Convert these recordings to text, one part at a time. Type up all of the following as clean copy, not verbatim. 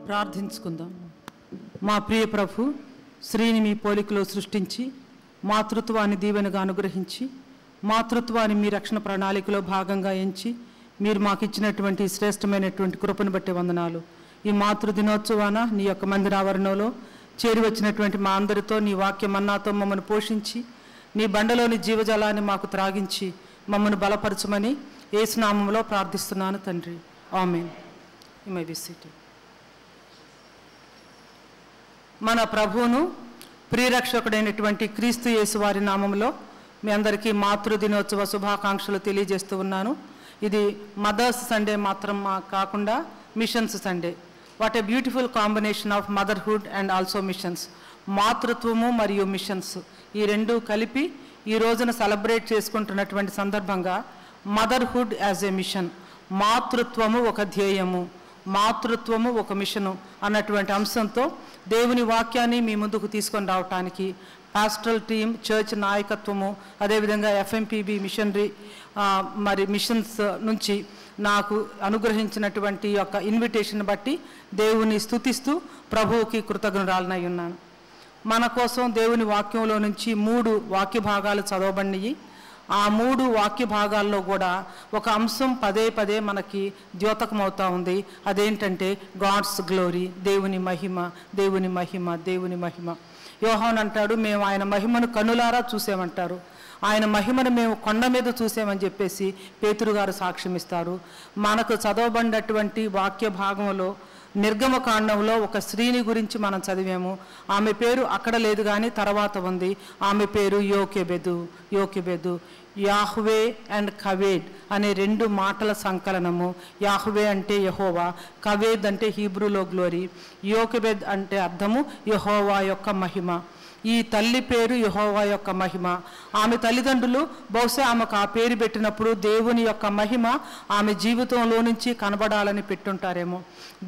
ప్రార్థించుకుందాం. మా ప్రియ ప్రభు, స్త్రీని మీ పోలికలో సృష్టించి మాతృత్వాన్ని దీవెనగా అనుగ్రహించి మాతృత్వాన్ని మీ రక్షణ ప్రణాళికలో భాగంగా ఎంచి మీరు మాకు ఇచ్చినటువంటి శ్రేష్టమైనటువంటి కృపను బట్టి వందనాలు. ఈ మాతృ దినోత్సవాన నీ యొక్క మందిరావరణంలో చేరి వచ్చినటువంటి మా అందరితో నీ వాక్య మన్నాతో మమ్మల్ని పోషించి నీ బండలోని జీవజలాన్ని మాకు త్రాగించి మమ్మల్ని బలపరచమని యేసు నామములో ప్రార్థిస్తున్నాను తండ్రి. Amen. You may be seated. మన ప్రభువును ప్రియరక్షకుడైనటువంటి క్రీస్తు యేసు వారి నామంలో మీ అందరికీ మాతృ దినోత్సవ శుభాకాంక్షలు తెలియజేస్తూ ఉన్నాను. ఇది మదర్స్ సండే మాత్రం కాకుండా missions Sunday. What a beautiful combination of motherhood and also missions. మాతృత్వము మరియు మిషన్స్ ఈ రెండు కలిపి ఈ రోజున సెలబ్రేట్ చేసుకుంటున్నటువంటి సందర్భంగా మదర్హుడ్ యాజ్ ఏ మిషన్, మాతృత్వము ఒక ధ్యేయము, మాతృత్వము ఒక మిషను అన్నటువంటి అంశంతో దేవుని వాక్యాన్ని మీ ముందుకు తీసుకొని రావటానికి పాస్టరల్ టీమ్, చర్చ్ నాయకత్వము, అదేవిధంగా ఎఫ్ఎంపీబీ మిషనరీ మరి మిషన్స్ నుంచి నాకు అనుగ్రహించినటువంటి యొక్క ఇన్విటేషన్ బట్టి దేవుని స్తుతిస్తూ ప్రభువుకి కృతజ్ఞురాలనై ఉన్నాను. మన కోసం దేవుని వాక్యంలో నుంచి 3 వాక్య భాగాలు చదవబడినవి. ఆ 3 వాక్య భాగాల్లో కూడా ఒక అంశం పదే పదే మనకి ద్యోతకమవుతూ ఉంది. అదేంటంటే గాడ్స్ గ్లోరీ, దేవుని మహిమ, దేవుని మహిమ, దేవుని మహిమ. యోహాను అంటాడు, మేము ఆయన మహిమను కన్నులారా చూసామంటారు. ఆయన మహిమను మేము కొండ మీద చూసామని చెప్పేసి పేతురు గారు సాక్ష్యం ఇస్తారు. మనకు చదవబడినటువంటి వాక్య భాగంలో నిర్గమకాండంలో ఒక స్త్రీని గురించి మనం చదివాము. ఆమె పేరు అక్కడ లేదు కానీ తర్వాత ఉంది. ఆమె పేరు యోకెబెదు. యోకెబెదు యాహ్వే అండ్ కవేద్ అనే 2 మాటల సంకలనము. యాహ్వే అంటే యెహోవా, కవేద్ అంటే హీబ్రూలో గ్లోరీ, యోకెబెద్ అంటే అర్థము యెహోవా యొక్క మహిమ. ఈ తల్లి పేరు యెహోవా యొక్క మహిమ. ఆమె తల్లిదండ్రులు బహుశా ఆమెకు ఆ పేరు పెట్టినప్పుడు దేవుని యొక్క మహిమ ఆమె జీవితంలో నుంచి కనబడాలని పెట్టుంటారేమో.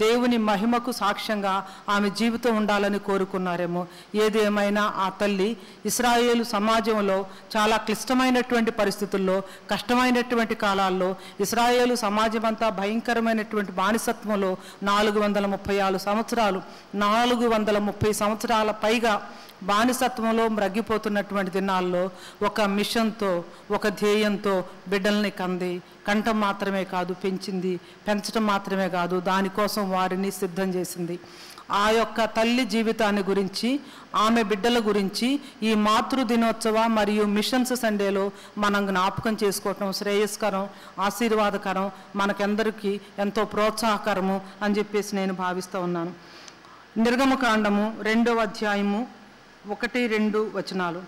దేవుని మహిమకు సాక్ష్యంగా ఆమె జీవితం ఉండాలని కోరుకున్నారేమో. ఏదేమైనా ఆ తల్లి ఇశ్రాయేలు సమాజంలో చాలా క్లిష్టమైనటువంటి పరిస్థితుల్లో, కష్టమైనటువంటి కాలాల్లో ఇశ్రాయేలు సమాజం అంతా భయంకరమైనటువంటి బానిసత్వంలో 436 సంవత్సరాలు, 430 సంవత్సరాల పైగా బానిసత్వంలో మ్రగ్గిపోతున్నటువంటి దినాల్లో ఒక మిషన్తో, ఒక ధ్యేయంతో బిడ్డల్ని కంది. కంటం మాత్రమే కాదు పెంచింది, పెంచడం మాత్రమే కాదు దానికోసం వారిని సిద్ధం చేసింది. ఆ యొక్క తల్లి జీవితాన్ని గురించి, ఆమె బిడ్డల గురించి ఈ మాతృ దినోత్సవ మరియు మిషన్స్ సండేలో మనం జ్ఞాపకం చేసుకోవటం శ్రేయస్కరం, ఆశీర్వాదకరం, మనకందరికీ ఎంతో ప్రోత్సాహకరము అని చెప్పేసి నేను భావిస్తూ ఉన్నాను. నిర్గమకాండము 2వ అధ్యాయము 1-2 వచనాలు.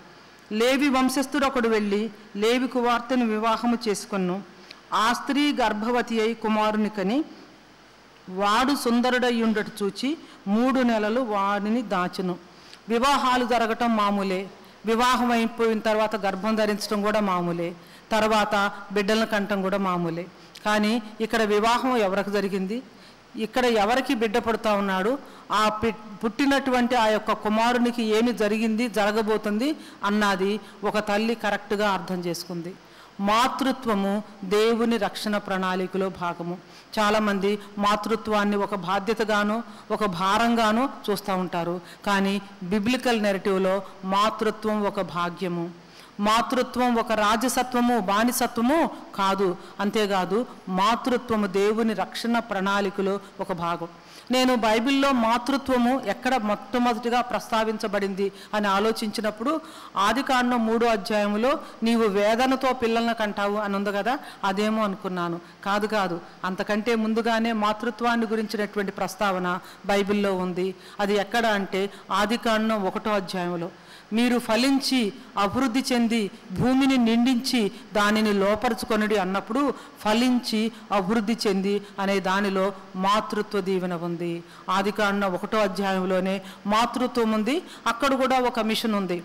లేవి వంశస్థుడొకడు వెళ్ళి లేవి కుమార్తెను వివాహము చేసుకొను. ఆ స్త్రీ గర్భవతి అయి కుమారుని కని వాడు సుందరుడయ్యుండట చూచి 3 నెలలు వాడిని దాచును. వివాహాలు జరగటం మామూలే, వివాహం అయిపోయిన తర్వాత గర్భం ధరించడం కూడా మామూలే, తర్వాత బిడ్డలను కంటం కూడా మామూలే. కానీ ఇక్కడ వివాహం ఎవరికి జరిగింది, ఇక్కడ ఎవరికి బిడ్డ పుడతా ఉన్నాడు, ఆ పుట్టినటువంటి ఆ యొక్క కుమారునికి ఏమి జరిగింది, జరగబోతుంది అన్నది ఒక తల్లి కరెక్ట్గా అర్థం చేసుకుంది. మాతృత్వము దేవుని రక్షణ ప్రణాళికలో భాగము. చాలామంది మాతృత్వాన్ని ఒక బాధ్యతగాను, ఒక భారంగాను చూస్తూ ఉంటారు. కానీ బిబ్లికల్ నెరేటివ్లో మాతృత్వం ఒక భాగ్యము, మాతృత్వం ఒక రాజసత్వము, బానిసత్వము కాదు. అంతేకాదు మాతృత్వము దేవుని రక్షణ ప్రణాళికలో ఒక భాగం. నేను బైబిల్లో మాతృత్వము ఎక్కడ మొట్టమొదటిగా ప్రస్తావించబడింది అని ఆలోచించినప్పుడు ఆదికాండం 3వ అధ్యాయంలో నీవు వేదనతో పిల్లలను కంటావు అని ఉంది కదా, అదేమో అనుకున్నాను. కాదు, అంతకంటే ముందుగానే మాతృత్వాన్ని గురించినటువంటి ప్రస్తావన బైబిల్లో ఉంది. అది ఎక్కడ అంటే ఆదికాండం 1వ అధ్యాయంలో. మీరు ఫలించి అభివృద్ధి చెంది భూమిని నిండించి దానిని లోపరుచుకొనుడి అన్నప్పుడు ఫలించి అభివృద్ధి చెంది అనే దానిలో మాతృత్వ దీవెన ఉంది. ఆదికాండం 1వ అధ్యాయంలోనే మాతృత్వం ఉంది. అక్కడ కూడా ఒక మిషన్ ఉంది.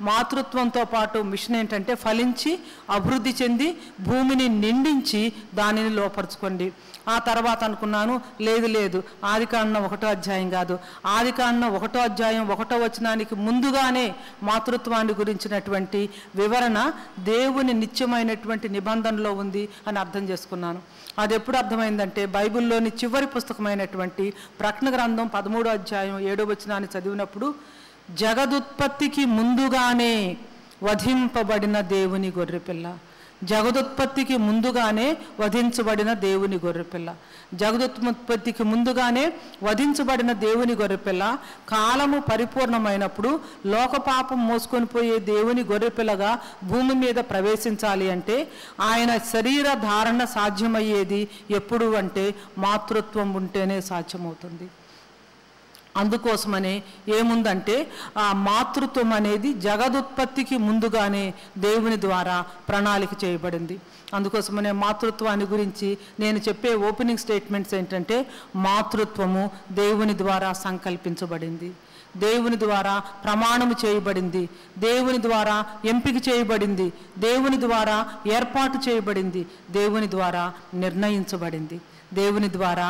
మాతృత్వంతో పాటు మిషన్ ఏంటంటే ఫలించి అభివృద్ధి చెంది భూమిని నిండించి దానిని లోపరుచుకోండి. ఆ తర్వాత అనుకున్నాను, లేదు ఆదికాండం 1వ అధ్యాయం కాదు, ఆదికాండం 1వ అధ్యాయం 1వ వచనానికి ముందుగానే మాతృత్వాన్ని గురించినటువంటి వివరణ దేవుని నిత్యమైనటువంటి నిబంధనలో ఉంది అని అర్థం చేసుకున్నాను. అది ఎప్పుడు అర్థమైందంటే బైబిల్లోని చివరి పుస్తకమైనటువంటి ప్రకటన గ్రంథం 13వ అధ్యాయం 7వ వచనాన్ని చదివినప్పుడు, జగదుత్పత్తికి ముందుగానే వధింపబడిన దేవుని గొర్రెపిల్ల, జగదుత్పత్తికి ముందుగానే వధించబడిన దేవుని గొర్రెపిల్ల, జగదుత్పత్తికి ముందుగానే వధించబడిన దేవుని గొర్రెపిల్ల కాలము పరిపూర్ణమైనప్పుడు లోకపాపం మోసుకొని పోయే దేవుని గొర్రెపిల్లగా భూమి మీద ప్రవేశించాలి అంటే ఆయన శరీర ధారణ సాధ్యమయ్యేది ఎప్పుడు అంటే మాతృత్వం ఉంటేనే సాధ్యమవుతుంది. అందుకోసమనే ఏముందంటే ఆ మాతృత్వం అనేది జగదుత్పత్తికి ముందుగానే దేవుని ద్వారా ప్రణాళిక చేయబడింది. అందుకోసమనే మాతృత్వాన్ని గురించి నేను చెప్పే ఓపెనింగ్ స్టేట్మెంట్స్ ఏంటంటే, మాతృత్వము దేవుని ద్వారా సంకల్పించబడింది, దేవుని ద్వారా ప్రమాణము చేయబడింది, దేవుని ద్వారా ఎంపిక చేయబడింది, దేవుని ద్వారా ఏర్పాటు చేయబడింది, దేవుని ద్వారా నిర్ణయించబడింది, దేవుని ద్వారా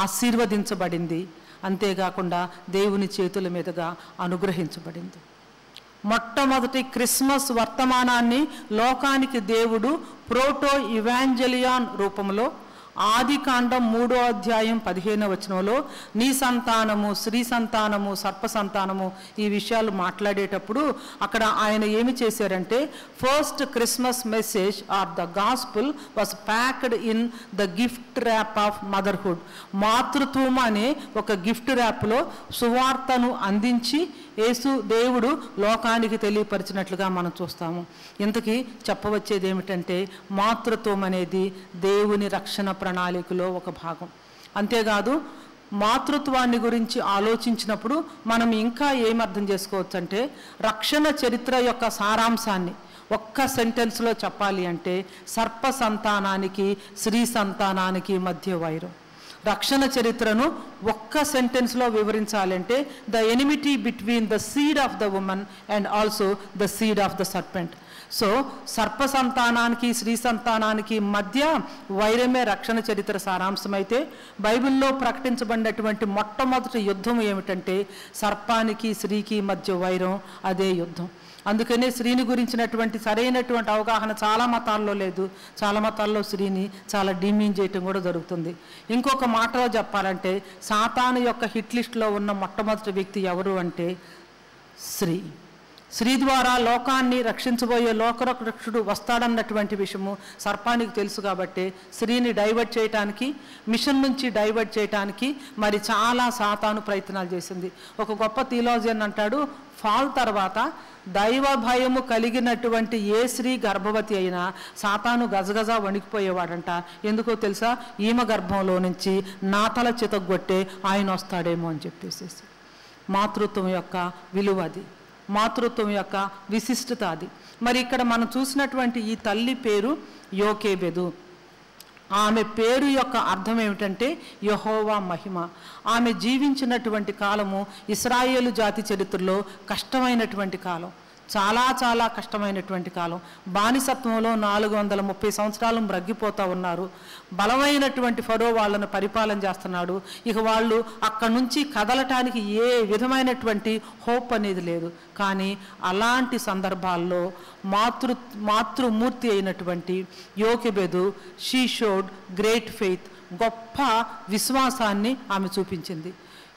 ఆశీర్వదించబడింది, అంతేకాకుండా దేవుని చేతుల మీదుగా అనుగ్రహించబడింది. మొట్టమొదటి క్రిస్మస్ వర్తమానాన్ని లోకానికి దేవుడు ప్రోటో ఇవాంజలియాన్ రూపంలో ఆదికాండం 3వ అధ్యాయం 15వ వచనంలో నీ సంతానము, స్త్రీ సంతానము, సర్ప సంతానము ఈ విషయాలు మాట్లాడేటప్పుడు అక్కడ ఆయన ఏమి చేశారంటే, first Christmas message or the gospel was packed in the gift wrap of motherhood. మాతృత్వం అనే ఒక గిఫ్ట్ ర్యాప్లో సువార్తను అందించి యేసు దేవుడు లోకానికి తెలియపరిచినట్లుగా మనం చూస్తాము. ఇంతకీ చెప్పవచ్చేది ఏమిటంటే, మాతృత్వం అనేది దేవుని రక్షణ ప్రణాళికలో ఒక భాగం. అంతేకాదు మాతృత్వాన్ని గురించి ఆలోచించినప్పుడు మనం ఇంకా ఏం అర్థం చేసుకోవచ్చు అంటే, రక్షణ చరిత్ర యొక్క సారాంశాన్ని ఒక్క సెంటెన్స్లో చెప్పాలి అంటే, సర్ప సంతానానికి స్త్రీ సంతానానికి మధ్య వైరం. రక్షణ చరిత్రను ఒక్క సెంటెన్స్లో వివరించాలంటే, the enmity between the seed of the woman and also the seed of the serpent. So సర్ప సంతానానికి స్త్రీ సంతానానికి మధ్య వైరమే రక్షణ చరిత్ర సారాంశమైతే, బైబిల్లో ప్రకటించబడినటువంటి మొట్టమొదటి యుద్ధం ఏమిటంటే సర్పానికి స్త్రీకి మధ్య వైరం, అదే యుద్ధం. అందుకనే స్త్రీని గురించినటువంటి సరైనటువంటి అవగాహన చాలా మతాల్లో లేదు. చాలా మతాల్లో స్త్రీని చాలా డిమీన్ చేయటం కూడా జరుగుతుంది. ఇంకొక మాటలో చెప్పాలంటే, సాతాను యొక్క హిట్ లిస్ట్లో ఉన్న మొట్టమొదటి వ్యక్తి ఎవరు అంటే స్త్రీ. స్త్రీ ద్వారా లోకాన్ని రక్షించబోయే లోకరక్షకుడు వస్తాడన్నటువంటి విషయము సర్పానికి తెలుసు కాబట్టి స్త్రీని డైవర్ట్ చేయటానికి, మిషన్ నుంచి డైవర్ట్ చేయటానికి మరి చాలా సాతాను ప్రయత్నాలు చేసింది. ఒక గొప్ప థియోలాజియన్ అంటాడు, ఫాల్ తర్వాత దైవ భయము కలిగినటువంటి ఏ స్త్రీ గర్భవతి అయినా సాతాను గజగజ వణికిపోయేవాడంట. ఎందుకో తెలుసా? ఈమె గర్భంలో నుంచి నా తల చితగొట్టే ఆయన వస్తాడేమో అని చెప్పేసి. మాతృత్వం యొక్క విలువ అది, మాతృత్వం యొక్క విశిష్టత అది. మరి ఇక్కడ మనం చూసినటువంటి ఈ తల్లి పేరు యోకేబెదు. ఆమె పేరు యొక్క అర్థం ఏమిటంటే యెహోవా మహిమ. ఆమె జీవించినటువంటి కాలము ఇశ్రాయేలు జాతి చరిత్రలో కష్టమైనటువంటి కాలం, చాలా చాలా కష్టమైనటువంటి కాలం. బానిసత్వంలో 430 సంవత్సరాలు మ్రగ్గిపోతూ ఉన్నారు. బలమైనటువంటి ఫరో వాళ్ళను పరిపాలన చేస్తున్నాడు. ఇక వాళ్ళు అక్కడి నుంచి కదలటానికి ఏ విధమైనటువంటి హోప్ అనేది లేదు. కానీ అలాంటి సందర్భాల్లో మాతృమూర్తి అయినటువంటి యోకెబెదు షీ షోడ్ గ్రేట్ ఫెయిత్, గొప్ప విశ్వాసాన్ని ఆమె చూపించింది.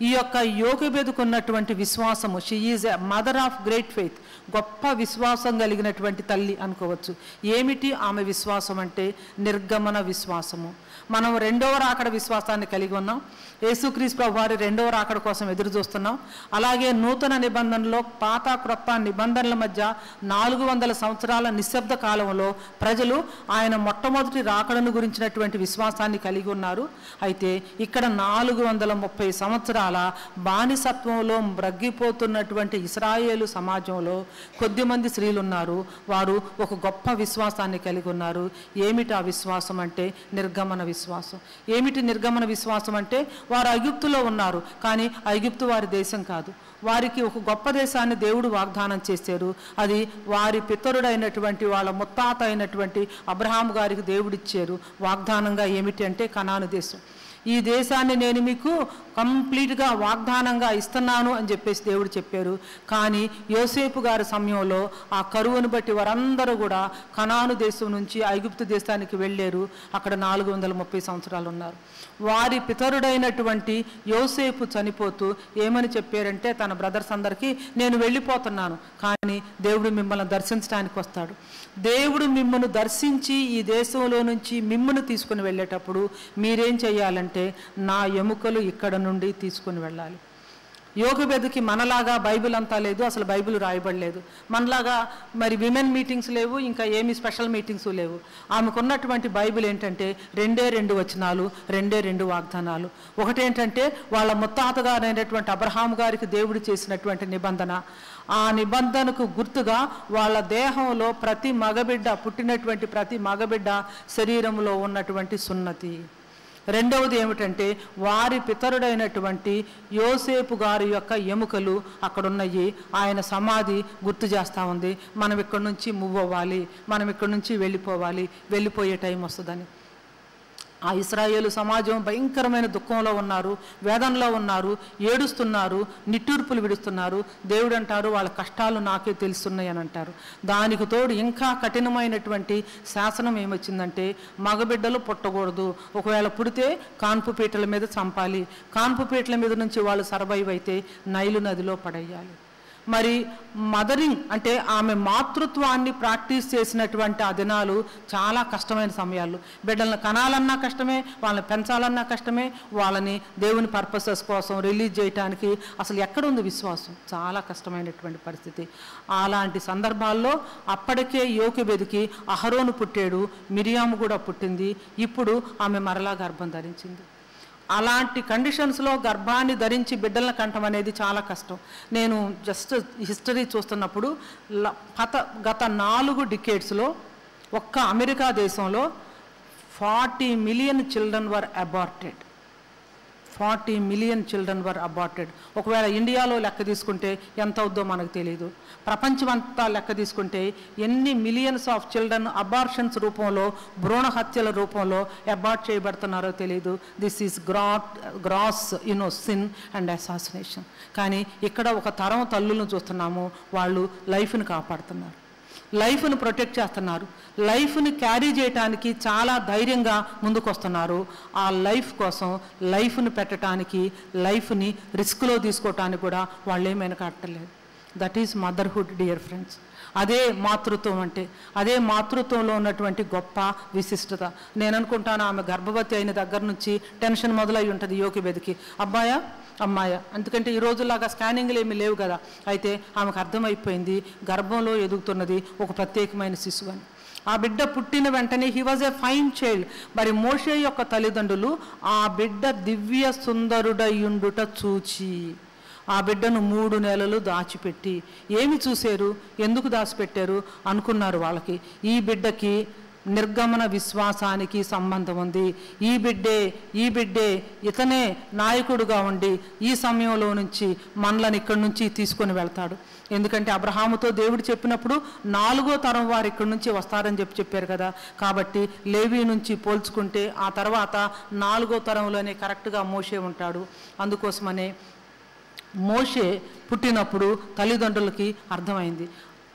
ఈ యొక్క యోకెబెదుకున్నటువంటి విశ్వాసము, she is a mother of great faith, గొప్ప విశ్వాసం కలిగినటువంటి తల్లి అనుకోవచ్చు. ఏమిటి ఆమె విశ్వాసం అంటే నిర్గమన విశ్వాసము. మనం రెండవ రాకడ విశ్వాసాన్ని కలిగి ఉన్నాం. యేసుక్రీస్తు ప్రభువు వారి రెండవ రాకడ కోసం ఎదురు చూస్తున్నాం. అలాగే నూతన నిబంధనలో పాత క్రొత్త నిబంధనల మధ్య 400 సంవత్సరాల నిశ్శబ్ద కాలంలో ప్రజలు ఆయన మొట్టమొదటి రాకడను గురించినటువంటి విశ్వాసాన్ని కలిగి ఉన్నారు. అయితే ఇక్కడ 430 సంవత్సరాల బానిసత్వంలో మ్రగ్గిపోతున్నటువంటి ఇశ్రాయేలు సమాజంలో కొద్దిమంది స్త్రీలు ఉన్నారు. వారు ఒక గొప్ప విశ్వాసాన్ని కలిగి ఉన్నారు. ఏమిటి ఆ విశ్వాసం అంటే నిర్గమన విశ్వాసం. ఏమిటి నిర్గమన విశ్వాసం అంటే, వారు ఐగుప్తులో ఉన్నారు, కానీ ఐగుప్తు వారి దేశం కాదు. వారికి ఒక గొప్ప దేశాన్ని దేవుడు వాగ్దానం చేశారు. అది వారి పితరుడైనటువంటి వాళ్ళ ముత్తాత అయినటువంటి అబ్రహాము గారికి దేవుడిచ్చారు వాగ్దానంగా. ఏమిటి అంటే కనాను దేశం. ఈ దేశాన్ని నేను మీకు కంప్లీట్గా వాగ్దానంగా ఇస్తున్నాను అని చెప్పేసి దేవుడు చెప్పారు. కానీ యోసేపు గారి సమయంలో ఆ కరువును బట్టి వారందరూ కూడా కనాను దేశం నుంచి ఐగుప్తు దేశానికి వెళ్ళారు. అక్కడ 430 సంవత్సరాలు ఉన్నారు. వారి పితరుడైనటువంటి యోసేపు చనిపోతూ ఏమని చెప్పారంటే తన బ్రదర్స్ అందరికీ, నేను వెళ్ళిపోతున్నాను, కానీ దేవుడు మిమ్మల్ని దర్శించడానికి వస్తాడు. దేవుడు మిమ్మల్ని దర్శించి ఈ దేశంలో నుంచి మిమ్మల్ని తీసుకుని వెళ్ళేటప్పుడు మీరేం చేయాలంటే నా ఎముకలు ఇక్కడ నుండి తీసుకుని వెళ్ళాలి. యోగబెదకి మనలాగా బైబిల్ అంతా లేదు, అసలు బైబిల్ రాయబడలేదు. మనలాగా మరి విమెన్ మీటింగ్స్ లేవు, ఇంకా ఏమి స్పెషల్ మీటింగ్స్ లేవు. ఆమెకున్నటువంటి బైబిల్ ఏంటంటే 2 వచనాలు, 2 వాగ్దానాలు. ఒకటేంటంటే వాళ్ళ ముత్తాతగారైనటువంటి అబ్రహాము గారికి దేవుడు చేసినటువంటి నిబంధన. ఆ నిబంధనకు గుర్తుగా వాళ్ళ దేహంలో ప్రతి మగబిడ్డ, పుట్టినటువంటి ప్రతి మగబిడ్డ శరీరంలో ఉన్నటువంటి సున్నతి. రెండవది ఏమిటంటే వారి పితరుడైనటువంటి యోసేపు గారి యొక్క ఎముకలు అక్కడున్నాయి. ఆయన సమాధి గుర్తు చేస్తూ ఉంది, మనం ఇక్కడి నుంచి మూవ్ అవ్వాలి, మనం ఇక్కడి నుంచి వెళ్ళిపోయే టైం వస్తుందని. ఆ ఇశ్రాయేలు సమాజం భయంకరమైన దుఃఖంలో ఉన్నారు, వేదనలో ఉన్నారు, ఏడుస్తున్నారు, నిట్టూర్పులు విడుస్తున్నారు. దేవుడు అంటారు వాళ్ళ కష్టాలు నాకే తెలుస్తున్నాయి అని అంటారు. దానికి తోడు ఇంకా కఠినమైనటువంటి శాసనం ఏమొచ్చిందంటే మగబిడ్డలు పుట్టకూడదు, ఒకవేళ పుడితే కాన్పు పీటల మీద చంపాలి, కాన్పు పీటల మీద నుంచి వాళ్ళు సర్వైవ్ అయితే నైలు నదిలో పడేయాలి. మరి మదరింగ్ అంటే ఆమె మాతృత్వాన్ని ప్రాక్టీస్ చేసినటువంటి ఆ దినాలు చాలా కష్టమైన సమయాలు. బిడ్డలను కనాలన్నా కష్టమే, వాళ్ళని పెంచాలన్నా కష్టమే, వాళ్ళని దేవుని పర్పసెస్ కోసం రిలీజ్ చేయడానికి అసలు ఎక్కడుంది విశ్వాసం? చాలా కష్టమైనటువంటి పరిస్థితి. అలాంటి సందర్భాల్లో అప్పటికే యోకెబెదికి అహరోను పుట్టాడు, మిరియాము కూడా పుట్టింది. ఇప్పుడు ఆమె మరలా గర్భం ధరించింది. అలాంటి కండిషన్స్లో గర్భాన్ని ధరించి బిడ్డలను కంటం అనేది చాలా కష్టం. నేను జస్ట్ హిస్టరీ చూస్తున్నప్పుడు గత 4 డికేడ్స్లో ఒక్క అమెరికా దేశంలో 40 million children were aborted. 40 million children were aborted. ఒకవేళ ఇండియాలో లెక్క తీసుకుంటే ఎంత అవుద్దో మనకు తెలియదు. ప్రపంచమంతా లెక్క తీసుకుంటే ఎన్ని మిలియన్స్ ఆఫ్ చిల్డ్రన్ అబార్షన్స్ రూపంలో, భ్రూణ హత్యల రూపంలో అబార్ట్ చేయబడుతున్నారో తెలియదు. This is gross sin and assassination. కానీ ఇక్కడ ఒక తరం తల్లులను చూస్తున్నాము, వాళ్ళు లైఫ్ని కాపాడుతున్నారు, లైఫ్ను ప్రొటెక్ట్ చేస్తున్నారు, లైఫ్ని క్యారీ చేయడానికి చాలా ధైర్యంగా ముందుకు వస్తున్నారు. ఆ లైఫ్ కోసం లైఫ్ని పెట్టడానికి, లైఫ్ని రిస్క్లో తీసుకోవటానికి కూడా వాళ్ళు ఏమైనా కట్టలేదు. That is motherhood dear friends. అదే మాతృత్వం అంటే, అదే మాతృత్వంలో ఉన్నటువంటి గొప్ప విశిష్టత. నేను అనుకుంటాను ఆమె గర్భవతి అయిన దగ్గర నుంచి టెన్షన్ మొదలై ఉంటుంది యోకెబెదికి, అబ్బాయా అమ్మాయ. ఎందుకంటే ఈ రోజులాగా స్కానింగ్లు ఏమీ లేవు కదా. అయితే ఆమెకు అర్థమైపోయింది గర్భంలో ఎదుగుతున్నది ఒక ప్రత్యేకమైన శిశువు అని. ఆ బిడ్డ పుట్టిన వెంటనే he was a fine child. మరి మోషే యొక్క తల్లిదండ్రులు ఆ బిడ్డ దివ్య సుందరుడయుండుట చూచి ఆ బిడ్డను 3 నెలలు దాచిపెట్టి, ఏమి చూశారు, ఎందుకు దాచిపెట్టారు అనుకున్నారు. వాళ్ళకి ఈ బిడ్డకి నిర్గమన విశ్వాసానికి సంబంధం ఉంది, ఈ బిడ్డే ఇతనే నాయకుడుగా ఉండి ఈ సమయంలో నుంచి మనలను ఇక్కడి నుంచి తీసుకొని వెళ్తాడు. ఎందుకంటే అబ్రహాముతో దేవుడు చెప్పినప్పుడు 4వ తరం వారు ఇక్కడి నుంచి వస్తారని చెప్పారు కదా. కాబట్టి లేవి నుంచి పోల్చుకుంటే ఆ తర్వాత 4వ తరంలోనే కరెక్ట్గా మోషే ఉంటాడు. అందుకోసమనే మోషే పుట్టినప్పుడు తల్లిదండ్రులకి అర్థమైంది.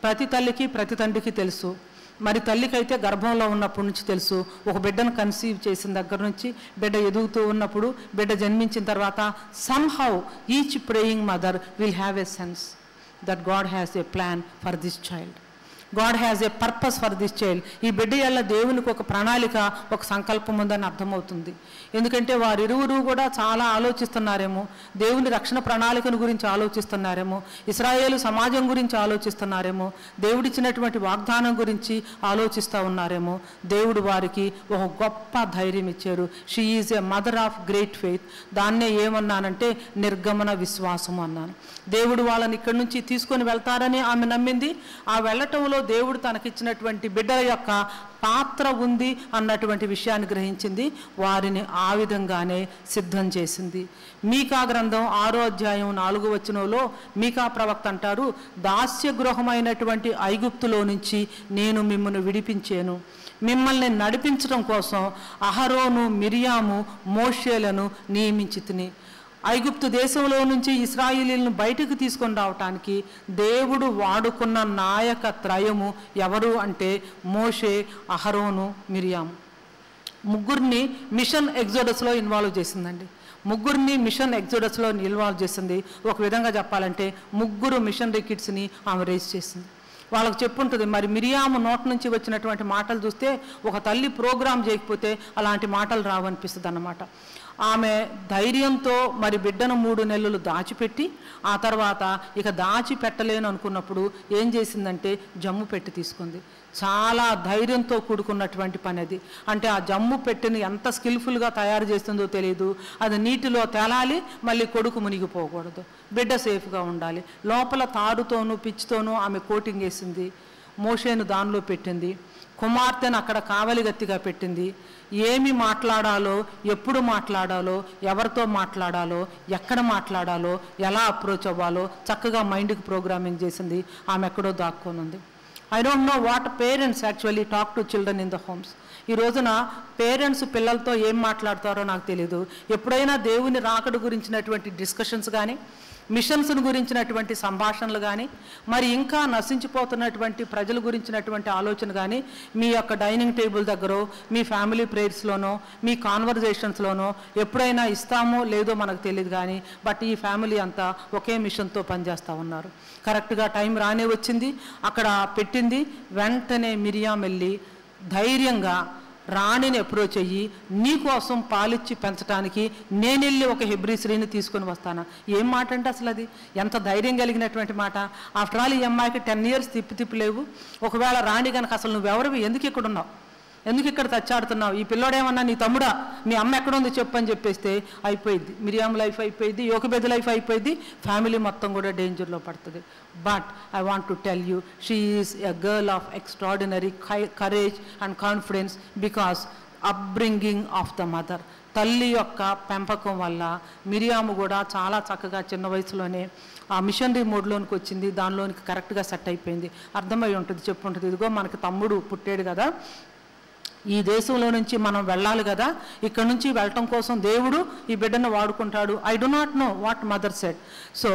ప్రతి తల్లికి ప్రతి తండ్రికి తెలుసు. మరి తల్లికైతే గర్భంలో ఉన్నప్పటి నుంచి తెలుసు. ఒక బిడ్డను కన్సీవ్ చేసిన దగ్గర నుంచి బిడ్డ ఎదుగుతూ ఉన్నప్పుడు, బిడ్డ జన్మించిన తర్వాత somehow each praying mother will have a sense that God has a plan for this child. God has a purpose for this child. ఈ బిడ్డ వల్ల దేవునికి ఒక ప్రణాళిక, ఒక సంకల్పం ఉందని అర్థమవుతుంది. ఎందుకంటే వారిరువురు కూడా చాలా ఆలోచిస్తున్నారేమో, దేవుని రక్షణ ప్రణాళికను గురించి ఆలోచిస్తున్నారేమో, ఇశ్రాయేలు సమాజం గురించి ఆలోచిస్తున్నారేమో, దేవుడిచ్చినటువంటి వాగ్దానం గురించి ఆలోచిస్తూ ఉన్నారేమో. దేవుడు వారికి ఒక గొప్ప ధైర్యం ఇచ్చారు. She is a mother of great faith. దాన్నే ఏమన్నానంటే నిర్గమన విశ్వాసము అన్నాను. దేవుడు వాళ్ళని ఇక్కడి నుంచి తీసుకొని వెళ్తారని ఆమె నమ్మింది. ఆ వెళ్ళటంలో దేవుడు తనకిచ్చినటువంటి బిడ్డల యొక్క పాత్ర ఉంది అన్నటువంటి విషయాన్ని గ్రహించింది. వారిని ఆ విధంగానే సిద్ధం చేసింది. మీకా గ్రంథం 6వ అధ్యాయం 4వ వచనంలో మీకా ప్రవక్త అంటారు, దాస్య గృహమైనటువంటి ఐగుప్తులో నుంచి నేను మిమ్మల్ని విడిపించాను, మిమ్మల్ని నడిపించడం కోసం అహరోను, మిరియాము, మోషేలను నియమించితిని. ఐగుప్తు దేశంలో నుంచి ఇశ్రాయేలీలను బయటకు తీసుకొని రావటానికి దేవుడు వాడుకున్న నాయక త్రయము ఎవరు అంటే మోషే, అహరోను, మిరియాము. ముగ్గురిని మిషన్ ఎగ్జోడస్లో ఇన్వాల్వ్ చేసిందండి. ముగ్గురిని మిషన్ ఎగ్జోడస్లో ఇన్వాల్వ్ చేసింది. ఒక విధంగా చెప్పాలంటే ముగ్గురు మిషనరీ కిడ్స్ని ఆమె రేస్ చేసింది. వాళ్ళకు చెప్పుంటుంది. మరి మిరియాము నోటి నుంచి వచ్చినటువంటి మాటలు చూస్తే ఒక తల్లి ప్రోగ్రాం చేయకపోతే అలాంటి మాటలు రావనిపిస్తుంది అన్నమాట. ఆమె ధైర్యంతో మరి బిడ్డను 3 నెలలు దాచిపెట్టి ఆ తర్వాత ఇక దాచిపెట్టలేను అనుకున్నప్పుడు ఏం చేసిందంటే జమ్ము పెట్టి తీసుకుంది. చాలా ధైర్యంతో కూడుకున్నటువంటి పని అది. అంటే ఆ జమ్ము పెట్టిని ఎంత స్కిల్ఫుల్గా తయారు చేస్తుందో తెలియదు. అది నీటిలో తేలాలి, మళ్ళీ కొడుకు మునిగిపోకూడదు, బిడ్డ సేఫ్గా ఉండాలి. లోపల తాడుతోనూ పిచ్చితోనూ ఆమె కోటింగ్ వేసింది. మోషేను దానిలో పెట్టింది. కుమార్తెను అక్కడ కావలిగత్తిగా పెట్టింది. ఏమి మాట్లాడాలో, ఎప్పుడు మాట్లాడాలో, ఎవరితో మాట్లాడాలో, ఎక్కడ మాట్లాడాలో, ఎలా అప్రోచ్ అవ్వాలో చక్కగా మైండ్కి ప్రోగ్రామింగ్ చేసింది. ఆమె ఎక్కడో దాక్కొని ఉంది. I don't know what parents actually talk to children in the homes. ఈ రోజున పేరెంట్స్ పిల్లలతో ఏం మాట్లాడతారో నాకు తెలీదు. ఎప్పుడైనా దేవుని రాకడ గురించినటువంటి డిస్కషన్స్ కానీ, మిషన్స్ను గురించినటువంటి సంభాషణలు కానీ, మరి ఇంకా నశించిపోతున్నటువంటి ప్రజల గురించినటువంటి ఆలోచన కానీ మీ యొక్క డైనింగ్ టేబుల్ దగ్గర, మీ ఫ్యామిలీ ప్రేయర్స్లోనో, మీ కాన్వర్జేషన్స్లోనో ఎప్పుడైనా ఇస్తామో లేదో మనకు తెలియదు. కానీ బట్ ఈ ఫ్యామిలీ అంతా ఒకే మిషన్తో పనిచేస్తూ ఉన్నారు. కరెక్ట్గా టైం రానే వచ్చింది, అక్కడ పెట్టింది. వెంటనే మిరియాం వెళ్ళి ధైర్యంగా రాణిని అప్రోచ్ అయ్యి, నీకోసం పాలిచ్చి పెంచడానికి నేను వెళ్ళి ఒక హెబ్రీ స్త్రీని తీసుకొని వస్తాను. ఏం మాట అంటే అసలు అది ఎంత ధైర్యం కలిగినటువంటి మాట. ఆఫ్టర్ ఆల్ ఈ అమ్మాయికి 10 years తిప్పి లేవు. ఒకవేళ రాణి కనుక అసలు నువ్వెవరివి, ఎందుకు ఇక్కడ ఉన్నావు, ఎందుకు ఇక్కడ తచ్చాడుతున్నావు, ఈ పిల్లోడేమన్నా నీ తమ్ముడా, మీ అమ్మ ఎక్కడుంది చెప్పు అని చెప్పేస్తే అయిపోయింది. మిరియాం లైఫ్ అయిపోయింది, యోకెబెదు లైఫ్ అయిపోయింది, ఫ్యామిలీ మొత్తం కూడా డేంజర్లో పడుతుంది. But I want to tell you, she is a girl of extraordinary courage and confidence because upbringing of the mother. తల్లి యొక్క పెంపకం వల్ల మిరియాము కూడా చాలా చక్కగా చిన్న వయసులోనే ఆ మిషనరీ మోడ్లోనికి వచ్చింది. దానిలోనికి కరెక్ట్గా సెట్ అయిపోయింది. అర్థమై ఉంటుంది, చెప్పు ఉంటుంది, ఇదిగో మనకి తమ్ముడు పుట్టాడు కదా, ఈ దేశంలో నుంచి మనం వెళ్ళాలి కదా, ఇక్కడ నుంచి వెళ్ళటం కోసం దేవుడు ఈ బిడ్డను వాడుకుంటాడు. I do not know what mother said. So